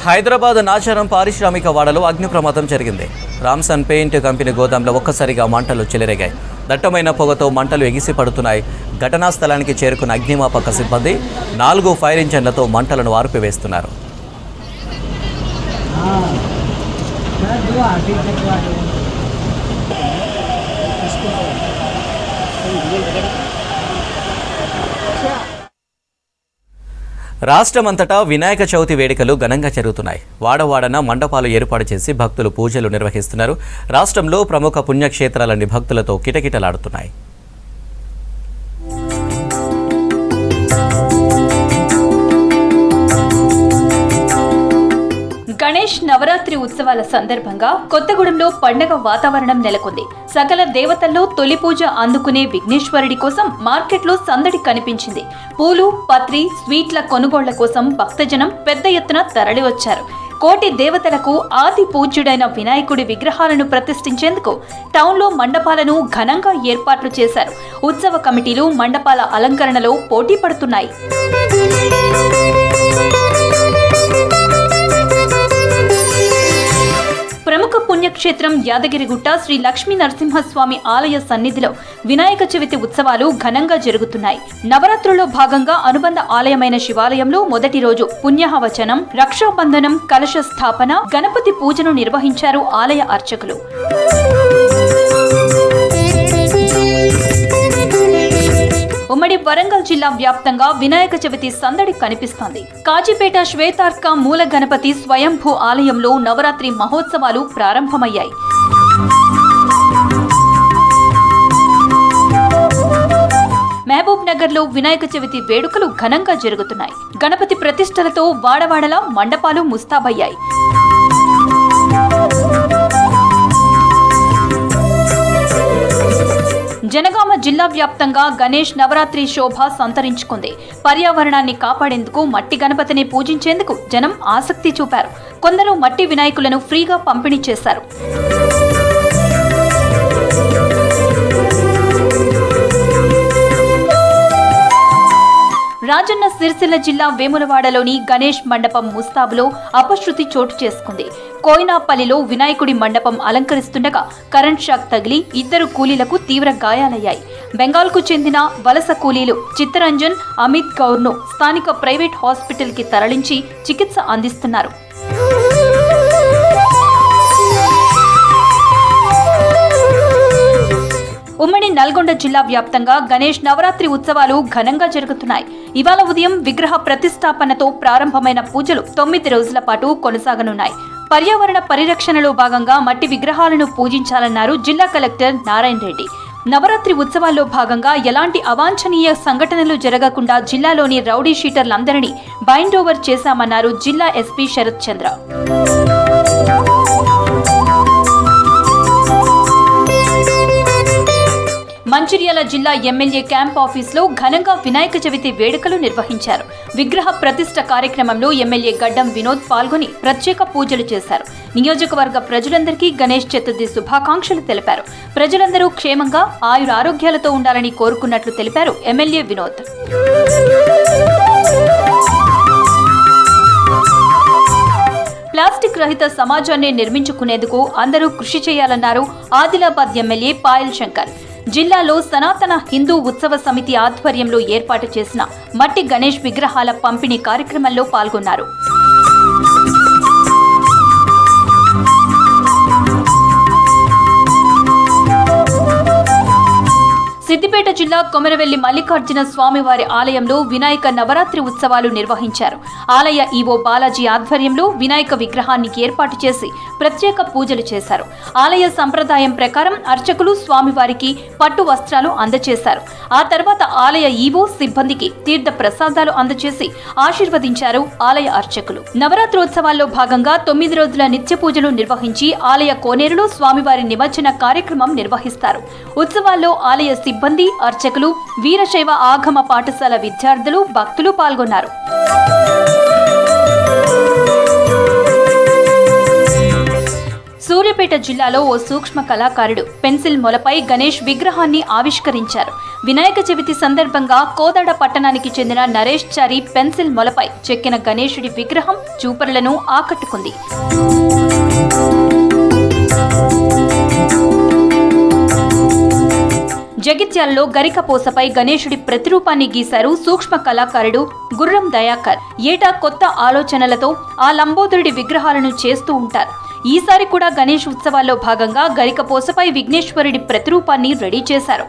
హైదరాబాద్ నాచారం పారిశ్రామిక వాడలో అగ్ని ప్రమాదం జరిగింది. రామ్సన్ పెయింట్ కంపెనీ గోదాంలో ఒక్కసారిగా మంటలు చెలరేగాయి. దట్టమైన పొగతో మంటలు ఎగిసి పడుతున్నాయి. ఘటనా స్థలానికి చేరుకున్న అగ్నిమాపక సిబ్బంది 4 ఫైర్ ఇంజన్లతో మంటలను ఆర్పివేస్తున్నారు. రాష్ట్రమంతటా వినాయక చవితి వేడుకలు ఘనంగా జరుగుతున్నాయి. వాడవాడన మండపాలు ఏర్పాటు చేసి భక్తులు పూజలు నిర్వహిస్తున్నారు. రాష్ట్రంలో ప్రముఖ పుణ్యక్షేత్రాలన్నీ భక్తులతో కిటకిటలాడుతున్నాయి. గణేష్ నవరాత్రి ఉత్సవాల సందర్భంగా కొత్తగూడెంలో పండగ వాతావరణం నెలకొంది. సకల దేవతల్లో తొలి పూజ అందుకునే విఘ్నేశ్వరుడి కోసం మార్కెట్లో సందడి కనిపించింది. పూలు, పత్రి, స్వీట్ల కొనుగోళ్ల కోసం భక్తజనం పెద్ద ఎత్తున తరలివచ్చారు. కోటి దేవతలకు ఆది పూజ్యుడైన వినాయకుడి విగ్రహాలను ప్రతిష్ఠించేందుకు టౌన్లో మండపాలను ఘనంగా ఏర్పాట్లు చేశారు. ఉత్సవ కమిటీలు మండపాల అలంకరణలో పోటీ పడుతున్నాయి. ప్రముఖ పుణ్యక్షేత్రం యాదగిరిగుట్ట శ్రీ లక్ష్మీ నరసింహస్వామి ఆలయ సన్నిధిలో వినాయక చవితి ఉత్సవాలు ఘనంగా జరుగుతున్నాయి. నవరాత్రుల్లో భాగంగా అనుబంధ ఆలయమైన శివాలయంలో మొదటి రోజు పుణ్యహవచనం, రక్షాబంధనం, కలశ స్థాపన, గణపతి పూజను నిర్వహించారు ఆలయ అర్చకులు. ఉమ్మడి వరంగల్ జిల్లా వ్యాప్తంగా వినాయక చవితి సందడి కనిపిస్తోంది. కాజీపేట శ్వేతార్క మూల గణపతి స్వయంభూ ఆలయంలో నవరాత్రి మహోత్సవాలు ప్రారంభమయ్యాయి. మహబూబ్ నగర్ లో వినాయక చవితి వేడుకలు ఘనంగా జరుగుతున్నాయి. గణపతి ప్రతిష్టలతో వాడవాడలా మండపాలు ముస్తాబయ్యాయి. జనగామ జిల్లా వ్యాప్తంగా గణేష్ నవరాత్రి శోభ సంతరించుకుంది. పర్యావరణాన్ని కాపాడేందుకు మట్టి గణపతిని పూజించేందుకు జనం ఆసక్తి చూపారు. కొందరు మట్టి వినాయకులను ఫ్రీగా పంపిణీ చేశారు. రాజన్న సిరిసిల్ల జిల్లా వేములవాడలోని గణేష్ మండపం ముస్తాబులో అపశృతి చోటు చేసుకుంది. కోయినాపల్లిలో వినాయకుడి మండపం అలంకరిస్తుండగా కరెంట్ షాక్ తగిలి 2 కూలీలకు తీవ్ర గాయాలయ్యాయి. బెంగాల్కు చెందిన వలస కూలీలు చిత్తరంజన్, అమిత్ గౌర్ను స్థానిక ప్రైవేట్ హాస్పిటల్కి తరలించి చికిత్స అందిస్తున్నారు. ఉమ్మడి నల్గొండ జిల్లా వ్యాప్తంగా గణేష్ నవరాత్రి ఉత్సవాలు ఘనంగా జరుగుతున్నాయి. ఇవాళ ఉదయం విగ్రహ ప్రతిష్టాపనతో ప్రారంభమైన పూజలు 9 రోజుల పాటు కొనసాగనున్నాయి. పర్యావరణ పరిరక్షణలో భాగంగా మట్టి విగ్రహాలను పూజించాలన్నారు జిల్లా కలెక్టర్ నారాయణ రెడ్డి. నవరాత్రి ఉత్సవాల్లో భాగంగా ఎలాంటి అవాంఛనీయ సంఘటనలు జరగకుండా జిల్లాలోని రౌడీ షీటర్లందరినీ బైండ్ ఓవర్ చేశామన్నారు జిల్లా ఎస్పీ శరత్ చంద్ర. మంచిర్యాల జిల్లా ఎమ్మెల్యే క్యాంప్ ఆఫీసులో ఘనంగా వినాయక చవితి వేడుకలు నిర్వహించారు. విగ్రహ ప్రతిష్ఠ కార్యక్రమంలో ఎమ్మెల్యే గడ్డం వినోద్ పాల్గొని ప్రత్యేక పూజలు చేశారు. నియోజకవర్గ ప్రజలందరికీ గణేష్ చతుర్థి శుభాకాంక్షలు తెలిపారు. ప్రజలందరూ క్షేమంగా ఆయురారోగ్యాలతో ఉండాలని కోరుకున్నట్లు తెలిపారు ఎమ్మెల్యే వినోద్. ప్లాస్టిక్ రహిత సమాజాన్ని నిర్మించుకునేందుకు అందరూ కృషి చేయాలన్నారు ఆదిలాబాద్ ఎమ్మెల్యే పాయల్ శంకర్. జిల్లాలో సనాతన హిందూ ఉత్సవ సమితి ఆధ్వర్యంలో ఏర్పాటు చేసిన మట్టి గణేష్ విగ్రహాల పంపిణీ కార్యక్రమంలో పాల్గొన్నారు. సిద్దిపేట జిల్లా కొమరవెల్లి మల్లికార్జున స్వామివారి ఆలయంలో వినాయక నవరాత్రి ఉత్సవాలు నిర్వహించారు. ఆలయ ఈవో బాలాజీ ఆధ్వర్యంలో వినాయక విగ్రహాన్ని ఏర్పాటు చేసి ప్రత్యేక పూజలు చేశారు. ఆలయ సంప్రదాయం ప్రకారం అర్చకులు స్వామివారికి పట్టు వస్త్రాలు అందజేశారు. ఆ తర్వాత ఆలయ ఈవో సిబ్బందికి తీర్థ ప్రసాదాలు అందజేసి ఆశీర్వదించారు ఆలయ అర్చకులు. నవరాత్రోత్సవాల్లో భాగంగా 9 రోజుల నిత్య పూజలు నిర్వహించి ఆలయ కోనేరులో స్వామివారి నిమజ్జన కార్యక్రమం నిర్వహిస్తారు. ఉత్సవాల్లో ఆలయ సిబ్బంది, అర్చకులు, వీరశైవ ఆగమ పాఠశాల విద్యార్థులు, భక్తులు పాల్గొన్నారు. సూర్యాపేట జిల్లాలో ఓ సూక్ష్మ కళాకారుడు పెన్సిల్ మొలపై గణేష్ విగ్రహాన్ని ఆవిష్కరించారు. వినాయక చవితి సందర్భంగా కోదాడ పట్టణానికి చెందిన నరేష్ చారి పెన్సిల్ మొలపై చెక్కిన గణేశుడి విగ్రహం చూపరులను ఆకట్టుకుంది. జగిత్యాలలో గరికపోసపై గణేశుడి ప్రతిరూపాన్ని గీశారు సూక్ష్మ కళాకారుడు గుర్రం దయాకర్. ఏటా కొత్త ఆలోచనలతో ఆ లంబోదరుడి విగ్రహాలను చేస్తూ ఉంటారు. ఈసారి కూడా గణేష్ ఉత్సవాల్లో భాగంగా గరికపోసపై విఘ్నేశ్వరుడి ప్రతిరూపాన్ని రెడీ చేశారు.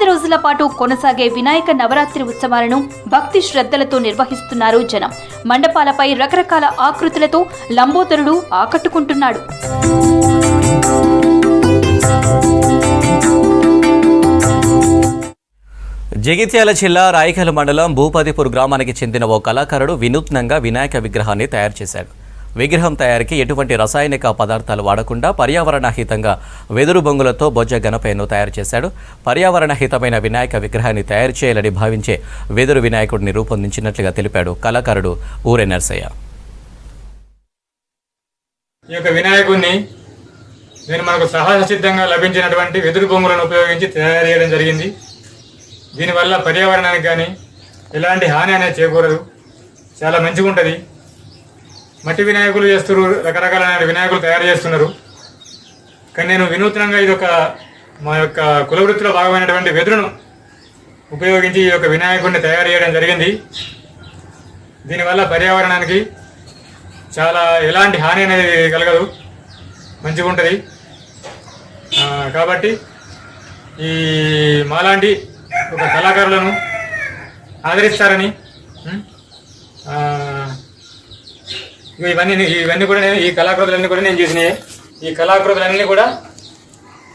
రోజుల పాటు కొనసాగే వినాయక నవరాత్రి ఉత్సవాలను భక్తి శ్రద్ధలతో నిర్వహిస్తున్నారు జనం. మండపాలపై రకరకాల ఆకృతులతో లంబోదరుడు ఆకట్టుకుంటున్నాడు. జగిత్యాల జిల్లా రాయికల్ మండలం భూపతిపూర్ గ్రామానికి చెందిన ఓ కళాకారుడు వినూత్నంగా వినాయక విగ్రహాన్ని తయారు చేశాడు. విగ్రహం తయారీకి ఎటువంటి రసాయనిక పదార్థాలు వాడకుండా పర్యావరణహితంగా వెదురు బొంగులతో బొజ్జ గణపయ్యను తయారు చేశాడు. పర్యావరణహితమైన వినాయక విగ్రహాన్ని తయారు చేయాలని భావించే వెదురు వినాయకుడిని రూపొందించినట్లుగా తెలిపాడు కళాకారుడు ఊరే నర్సయ్య. ఈ యొక్క వినాయకుడిని నేను మనకు సహజ సిద్ధంగా లభించినటువంటి వెదురు బొంగులను ఉపయోగించి తయారు చేయడం జరిగింది. దీనివల్ల పర్యావరణానికి కానీ ఎలాంటి హాని అనేది చేకూరదు, చాలా మంచిగా ఉంటుంది. మట్టి వినాయకులు చేస్తున్నారు, రకరకాలైన వినాయకులు తయారు చేస్తున్నారు. కానీ నేను వినూత్నంగా ఇది ఒక మా యొక్క కులవృత్తిలో భాగమైనటువంటి వెదురును ఉపయోగించి ఈ యొక్క వినాయకుడిని తయారు చేయడం జరిగింది. దీనివల్ల పర్యావరణానికి చాలా ఎలాంటి హాని అనేది కలగదు, మంచిగా ఉంటుంది. కాబట్టి ఈ మాలాంటి ఒక కళాకారులను ఆదరిస్తారని ఇవన్నీ కూడా ఈ కళాకృతులన్నీ కూడా నేను చేసినాయి. ఈ కళాకృతులన్నీ కూడా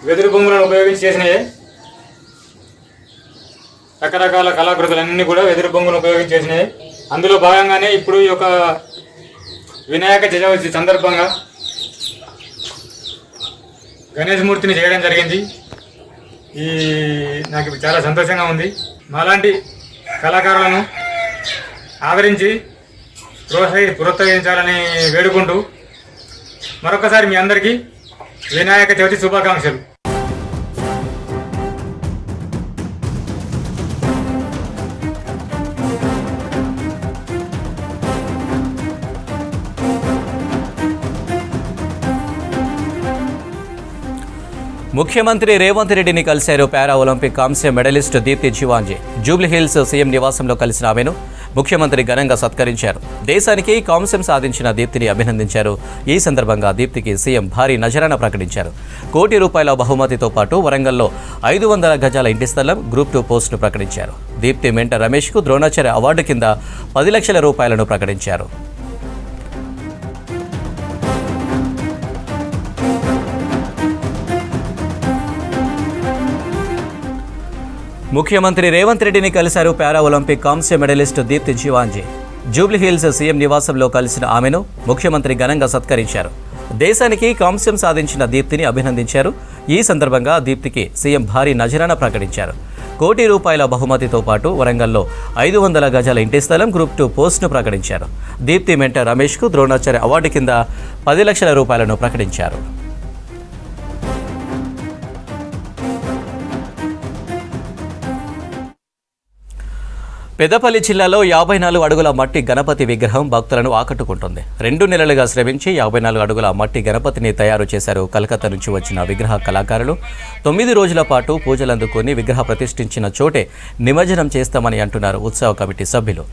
వెదురు బొంగులను ఉపయోగించి చేసినాయి. రకరకాల కళాకృతులన్నీ కూడా వెదురు బొంగులను ఉపయోగించి చేసినాయి. అందులో భాగంగానే ఇప్పుడు ఈ యొక్క వినాయక చవితి సందర్భంగా గణేష్ మూర్తిని చేయడం జరిగింది. నాకు చాలా సంతోషంగా ఉంది. మాలాంటి కళాకారులను ఆదరించి ప్రోత్సహించాలని వేడుకుంటూ మరొకసారి మీ అందరికీ వినాయక చవితి శుభాకాంక్షలు. ముఖ్యమంత్రి రేవంత్ రెడ్డిని కలిశారు పారా ఒలింపిక్ కాంస్య మెడలిస్ట్ దీప్తి జీవాంజీ. జూబ్లీహిల్స్ సీఎం నివాసంలో కలిసిన ఆమెను ముఖ్యమంత్రి ఘనంగా సత్కరించారు. దేశానికి కాంస్యం సాధించిన దీప్తిని అభినందించారు. ఈ సందర్భంగా దీప్తికి సీఎం భారీ నజరానా ప్రకటించారు. ₹1 కోటి బహుమతితో పాటు వరంగల్లో 500 గజాల ఇంటి స్థలం, గ్రూప్ 2 పోస్టును ప్రకటించారు. దీప్తి మెంటర్ రమేష్కు ద్రోణాచార్య అవార్డు కింద ₹10 లక్షల ప్రకటించారు. ముఖ్యమంత్రి రేవంత్ రెడ్డిని కలిశారు పారా ఒలింపిక్ కాంస్య మెడలిస్ట్ దీప్తి జీవాంజీ. జూబ్లీహిల్స్ సీఎం నివాసంలో కలిసిన ఆమెను ముఖ్యమంత్రి ఘనంగా సత్కరించారు. దేశానికి కాంస్యం సాధించిన దీప్తిని అభినందించారు. ఈ సందర్భంగా దీప్తికి సీఎం భారీ నజరానా ప్రకటించారు. ₹1 కోటి బహుమతితో పాటు వరంగల్లో 500 గజాల ఇంటి స్థలం, గ్రూప్ 2 పోస్టును ప్రకటించారు. దీప్తి మెంటర్ రమేష్కు ద్రోణాచార్య అవార్డు కింద ₹10 లక్షల ప్రకటించారు. పెద్దపల్లి జిల్లాలో 54 అడుగుల మట్టి గణపతి విగ్రహం భక్తులను ఆకట్టుకుంటుంది. 2 నెలలుగా శ్రమించి 54 అడుగుల మట్టి గణపతిని తయారు చేశారు కలకత్తా నుంచి వచ్చిన విగ్రహ కళాకారులు. 9 రోజుల పాటు పూజలు అందుకుని విగ్రహ ప్రతిష్ఠించిన చోటే నిమజ్జనం చేస్తామని అంటున్నారు ఉత్సవ కమిటీ సభ్యులు.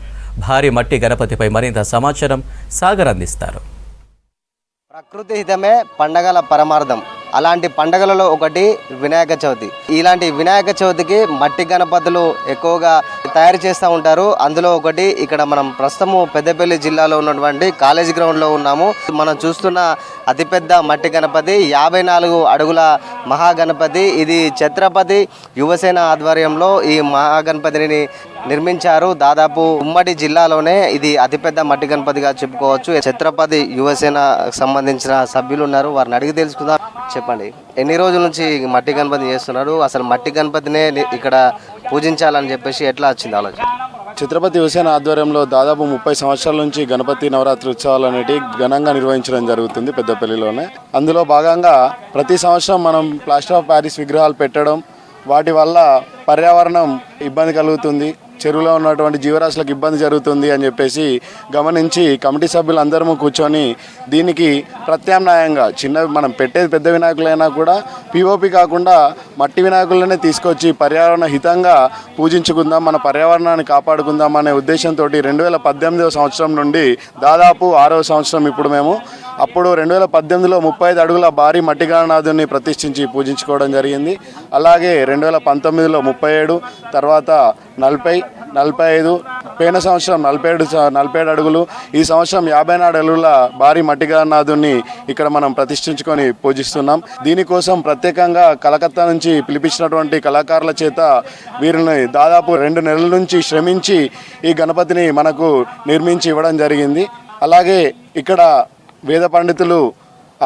భారీ మట్టి గణపతిపై మరింత సమాచారం సాగర్ అందిస్తారు. ప్రకృతి హితమే పండగల పరమార్థం. అలాంటి పండగలలో ఒకటి వినాయక చవితి. ఇలాంటి వినాయక చవితికి మట్టి గణపతులు ఎక్కువగా తయారు చేస్తూ ఉంటారు. అందులో ఒకటి ఇక్కడ మనం ప్రస్తుతము పెద్దపల్లి జిల్లాలో ఉన్నటువంటి కాలేజ్ గ్రౌండ్లో ఉన్నాము. మనం చూస్తున్న అతిపెద్ద మట్టి గణపతి 54 అడుగుల మహాగణపతి. ఇది ఛత్రపతి యువసేన ఆధ్వర్యంలో ఈ మహాగణపతిని నిర్మించారు. దాదాపు ఉమ్మడి జిల్లాలోనే ఇది అతిపెద్ద మట్టి గణపతిగా చెప్పుకోవచ్చు. ఛత్రపతి యువసేన సంబంధించిన సభ్యులు ఉన్నారు, వారిని అడిగి తెలుసుకుందాం. చెప్పండి, ఎన్ని రోజుల నుంచి మట్టి గణపతి చేస్తున్నారు? అసలు మట్టి గణపతినే ఇక్కడ పూజించాలని చెప్పేసి ఎట్లా వచ్చింది ఆలోచన? ఛత్రపతి యువసేన ఆధ్వర్యంలో దాదాపు 30 సంవత్సరాల నుంచి గణపతి నవరాత్రి ఉత్సవాలు అనేవి ఘనంగా నిర్వహించడం జరుగుతుంది పెద్దపల్లిలోనే. అందులో భాగంగా ప్రతి సంవత్సరం మనం ప్లాస్టర్ ఆఫ్ ప్యారిస్ విగ్రహాలు పెట్టడం, వాటి వల్ల పర్యావరణం ఇబ్బంది కలుగుతుంది, చెరువులో ఉన్నటువంటి జీవరాశులకు ఇబ్బంది జరుగుతుంది అని చెప్పేసి గమనించి కమిటీ సభ్యులు అందరము కూర్చొని దీనికి ప్రత్యామ్నాయంగా మనం పెట్టేది పెద్ద వినాయకులైనా కూడా పిఓపి కాకుండా మట్టి వినాయకులనే తీసుకొచ్చి పర్యావరణ హితంగా పూజించుకుందాం, మన పర్యావరణాన్ని కాపాడుకుందాం అనే ఉద్దేశంతో 2018వ సంవత్సరం నుండి దాదాపు 6వ సంవత్సరం ఇప్పుడు మేము. అప్పుడు 2018లో 35 అడుగుల భారీ మట్టి గణనాథుని ప్రతిష్ఠించి పూజించుకోవడం జరిగింది. అలాగే 2019లో 37, తర్వాత 40, 45, పోయిన సంవత్సరం 47 అడుగులు, ఈ సంవత్సరం 54 అడుగుల భారీ మట్టి గణనాథుని ఇక్కడ మనం ప్రతిష్ఠించుకొని పూజిస్తున్నాం. దీనికోసం ప్రత్యేకంగా కలకత్తా నుంచి పిలిపించినటువంటి కళాకారుల చేత వీరిని దాదాపు 2 నెలల నుంచి శ్రమించి ఈ గణపతిని మనకు నిర్మించి ఇవ్వడం జరిగింది. అలాగే ఇక్కడ వేద పండితులు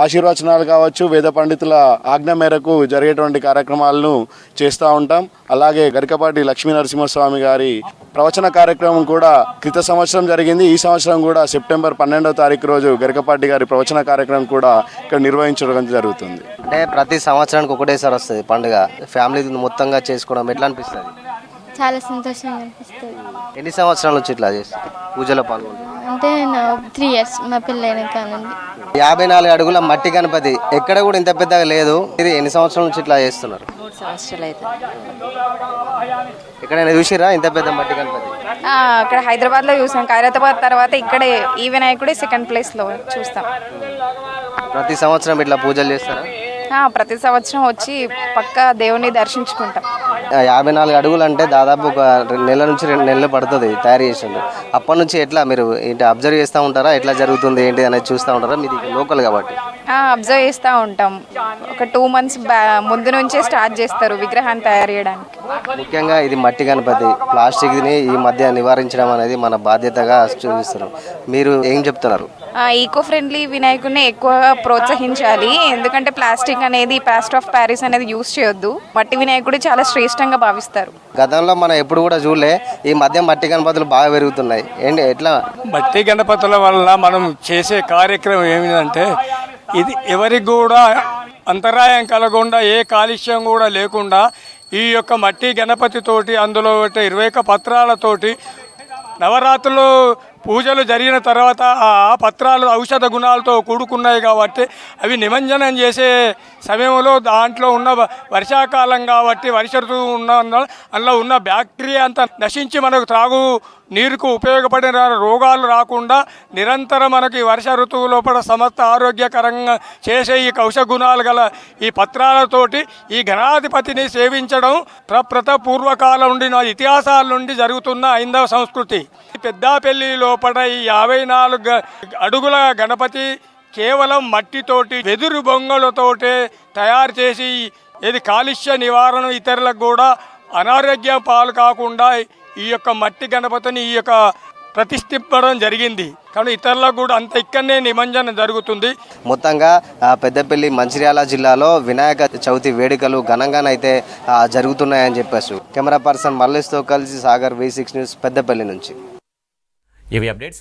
ఆశీర్వచనాలు కావచ్చు, వేద పండితుల ఆజ్ఞ మేరకు జరిగేటువంటి కార్యక్రమాలను చేస్తూ ఉంటాం. అలాగే గరికపాటి లక్ష్మీ నరసింహస్వామి గారి ప్రవచన కార్యక్రమం కూడా క్రిత సంవత్సరం జరిగింది. ఈ సంవత్సరం కూడా సెప్టెంబర్ 12వ తారీఖు రోజు గరికపాటి గారి ప్రవచన కార్యక్రమం కూడా ఇక్కడ నిర్వహించడం జరుగుతుంది. అంటే ప్రతి సంవత్సరానికి ఒకటేసారి వస్తుంది పండుగ, ఫ్యామిలీ మొత్తంగా చేసుకోవడం ఎట్లా అనిపిస్తుంది? చాలా సంతోషంగా అనిపిస్తుంది. ఎన్ని సంవత్సరాల నుంచి ఇట్లా చేస్తారు పూజలో పాల్గొంటారు? అంటే 3 years మా పిల్లైన కానుంది. 54 అడుగుల మట్టి గణపతి ఎక్కడ కూడా ఇంత పెద్దగా లేదు. ఇది ఎన్ని సంవత్సరాల నుంచి ఇట్లా చేస్తున్నారు? 3 సంవత్సరాలు అయితే. ఎక్కడైనా చూసిరా ఇంత పెద్ద మట్టి గణపతి? అక్కడ హైదరాబాద్లో చూసాం, ఖైరతాబాద్ తర్వాత ఇక్కడే ఈ వినాయకుడే సెకండ్ ప్లేస్లో చూస్తాం. ప్రతి సంవత్సరం ఇట్లా పూజలు చేస్తారా? ప్రతి సంవత్సరం వచ్చి పక్కా దేవుని దర్శించుకుంటాం. 54 అడుగులు అంటే దాదాపు ఒక 2 నెలల నుంచి 2 నెలలు పడుతుంది తయారు చేసిండు. అప్పటి నుంచి ఎట్లా మీరు ఏంటి అబ్జర్వ్ చేస్తూ ఉంటారా? ఎట్లా జరుగుతుంది ఏంటి అనేది చూస్తూ ఉంటారా? మీది లోకల్ కాబట్టి అబ్జర్వ్ చేస్తూ ఉంటాం. ఒక 2 months ముందు నుంచే స్టార్ట్ చేస్తారు విగ్రహాన్ని తయారు చేయడానికి. ముఖ్యంగా ఇది మట్టి గణపతి, ప్లాస్టిక్ని ఈ మధ్య నివారించడం అనేది మన బాధ్యతగా చూపిస్తున్నారు. మీరు ఏం చెప్తున్నారు? ఈకో ఫ్రెండ్లీ వినాయకుడిని ఎక్కువగా ప్రోత్సహించాలి. ఎందుకంటే ప్లాస్టిక్ అనేది, ప్లాస్టర్ ఆఫ్ ప్యారిస్ అనేది యూజ్ చేయొద్దు. మట్టి వినాయకుడు చాలా శ్రేష్టంగా భావిస్తారు. గతంలో మనం ఎప్పుడు కూడా చూడలే, ఈ మధ్య మట్టి గణపతులు బాగా పెరుగుతున్నాయి. ఏంటి ఎట్లా? మట్టి గణపతుల వల్ల మనం చేసే కార్యక్రమం ఏమిటంటే ఇది ఎవరికి కూడా అంతరాయం కలగకుండా, ఏ కాలుష్యం కూడా లేకుండా ఈ యొక్క మట్టి గణపతితోటి, అందులో 21 పత్రాలతోటి నవరాత్రులు పూజలు జరిగిన తర్వాత ఆ పత్రాలు ఔషధ గుణాలతో కూడుకున్నాయి కాబట్టి అవి నిమజ్జనం చేసే సమయంలో దాంట్లో ఉన్న వర్షాకాలం కాబట్టి వర్ష ఋతువు అందులో ఉన్న బ్యాక్టీరియా అంతా నశించి మనకు త్రాగు నీరుకు ఉపయోగపడిన రోగాలు రాకుండా నిరంతరం మనకి వర్ష ఋతువు లోపల సమస్త ఆరోగ్యకరంగా చేసే ఈ ఔషధ గుణాలు గల ఈ పత్రాలతోటి ఈ గణాధిపతిని సేవించడం పూర్వకాలం నుండి ఇతిహాసాల నుండి జరుగుతున్న హైందవ సంస్కృతి. పెద్దపల్లి లోపల ఈ 54 అడుగుల గణపతి కేవలం మట్టితోటి, వెదురు బొంగలతోటే తయారు చేసి ఇది కాలుష్య నివారణ, ఇతరులకు కూడా అనారోగ్యం పాలు కాకుండా ఈ యొక్క మట్టి గణపతిని ఈ యొక్క ప్రతిష్ఠించడం జరిగింది. కానీ ఇతరులకు కూడా అంత ఇక్కడనే నిమజ్జనం జరుగుతుంది. మొత్తంగా పెద్దపల్లి మంచిర్యాల జిల్లాలో వినాయక చవితి వేడుకలు ఘనంగానైతే జరుగుతున్నాయని చెప్పేసి కెమెరా పర్సన్ మల్లేష్తో కలిసి సాగర్, V6 న్యూస్, పెద్దపల్లి నుంచి. ఇవి అప్డేట్స్.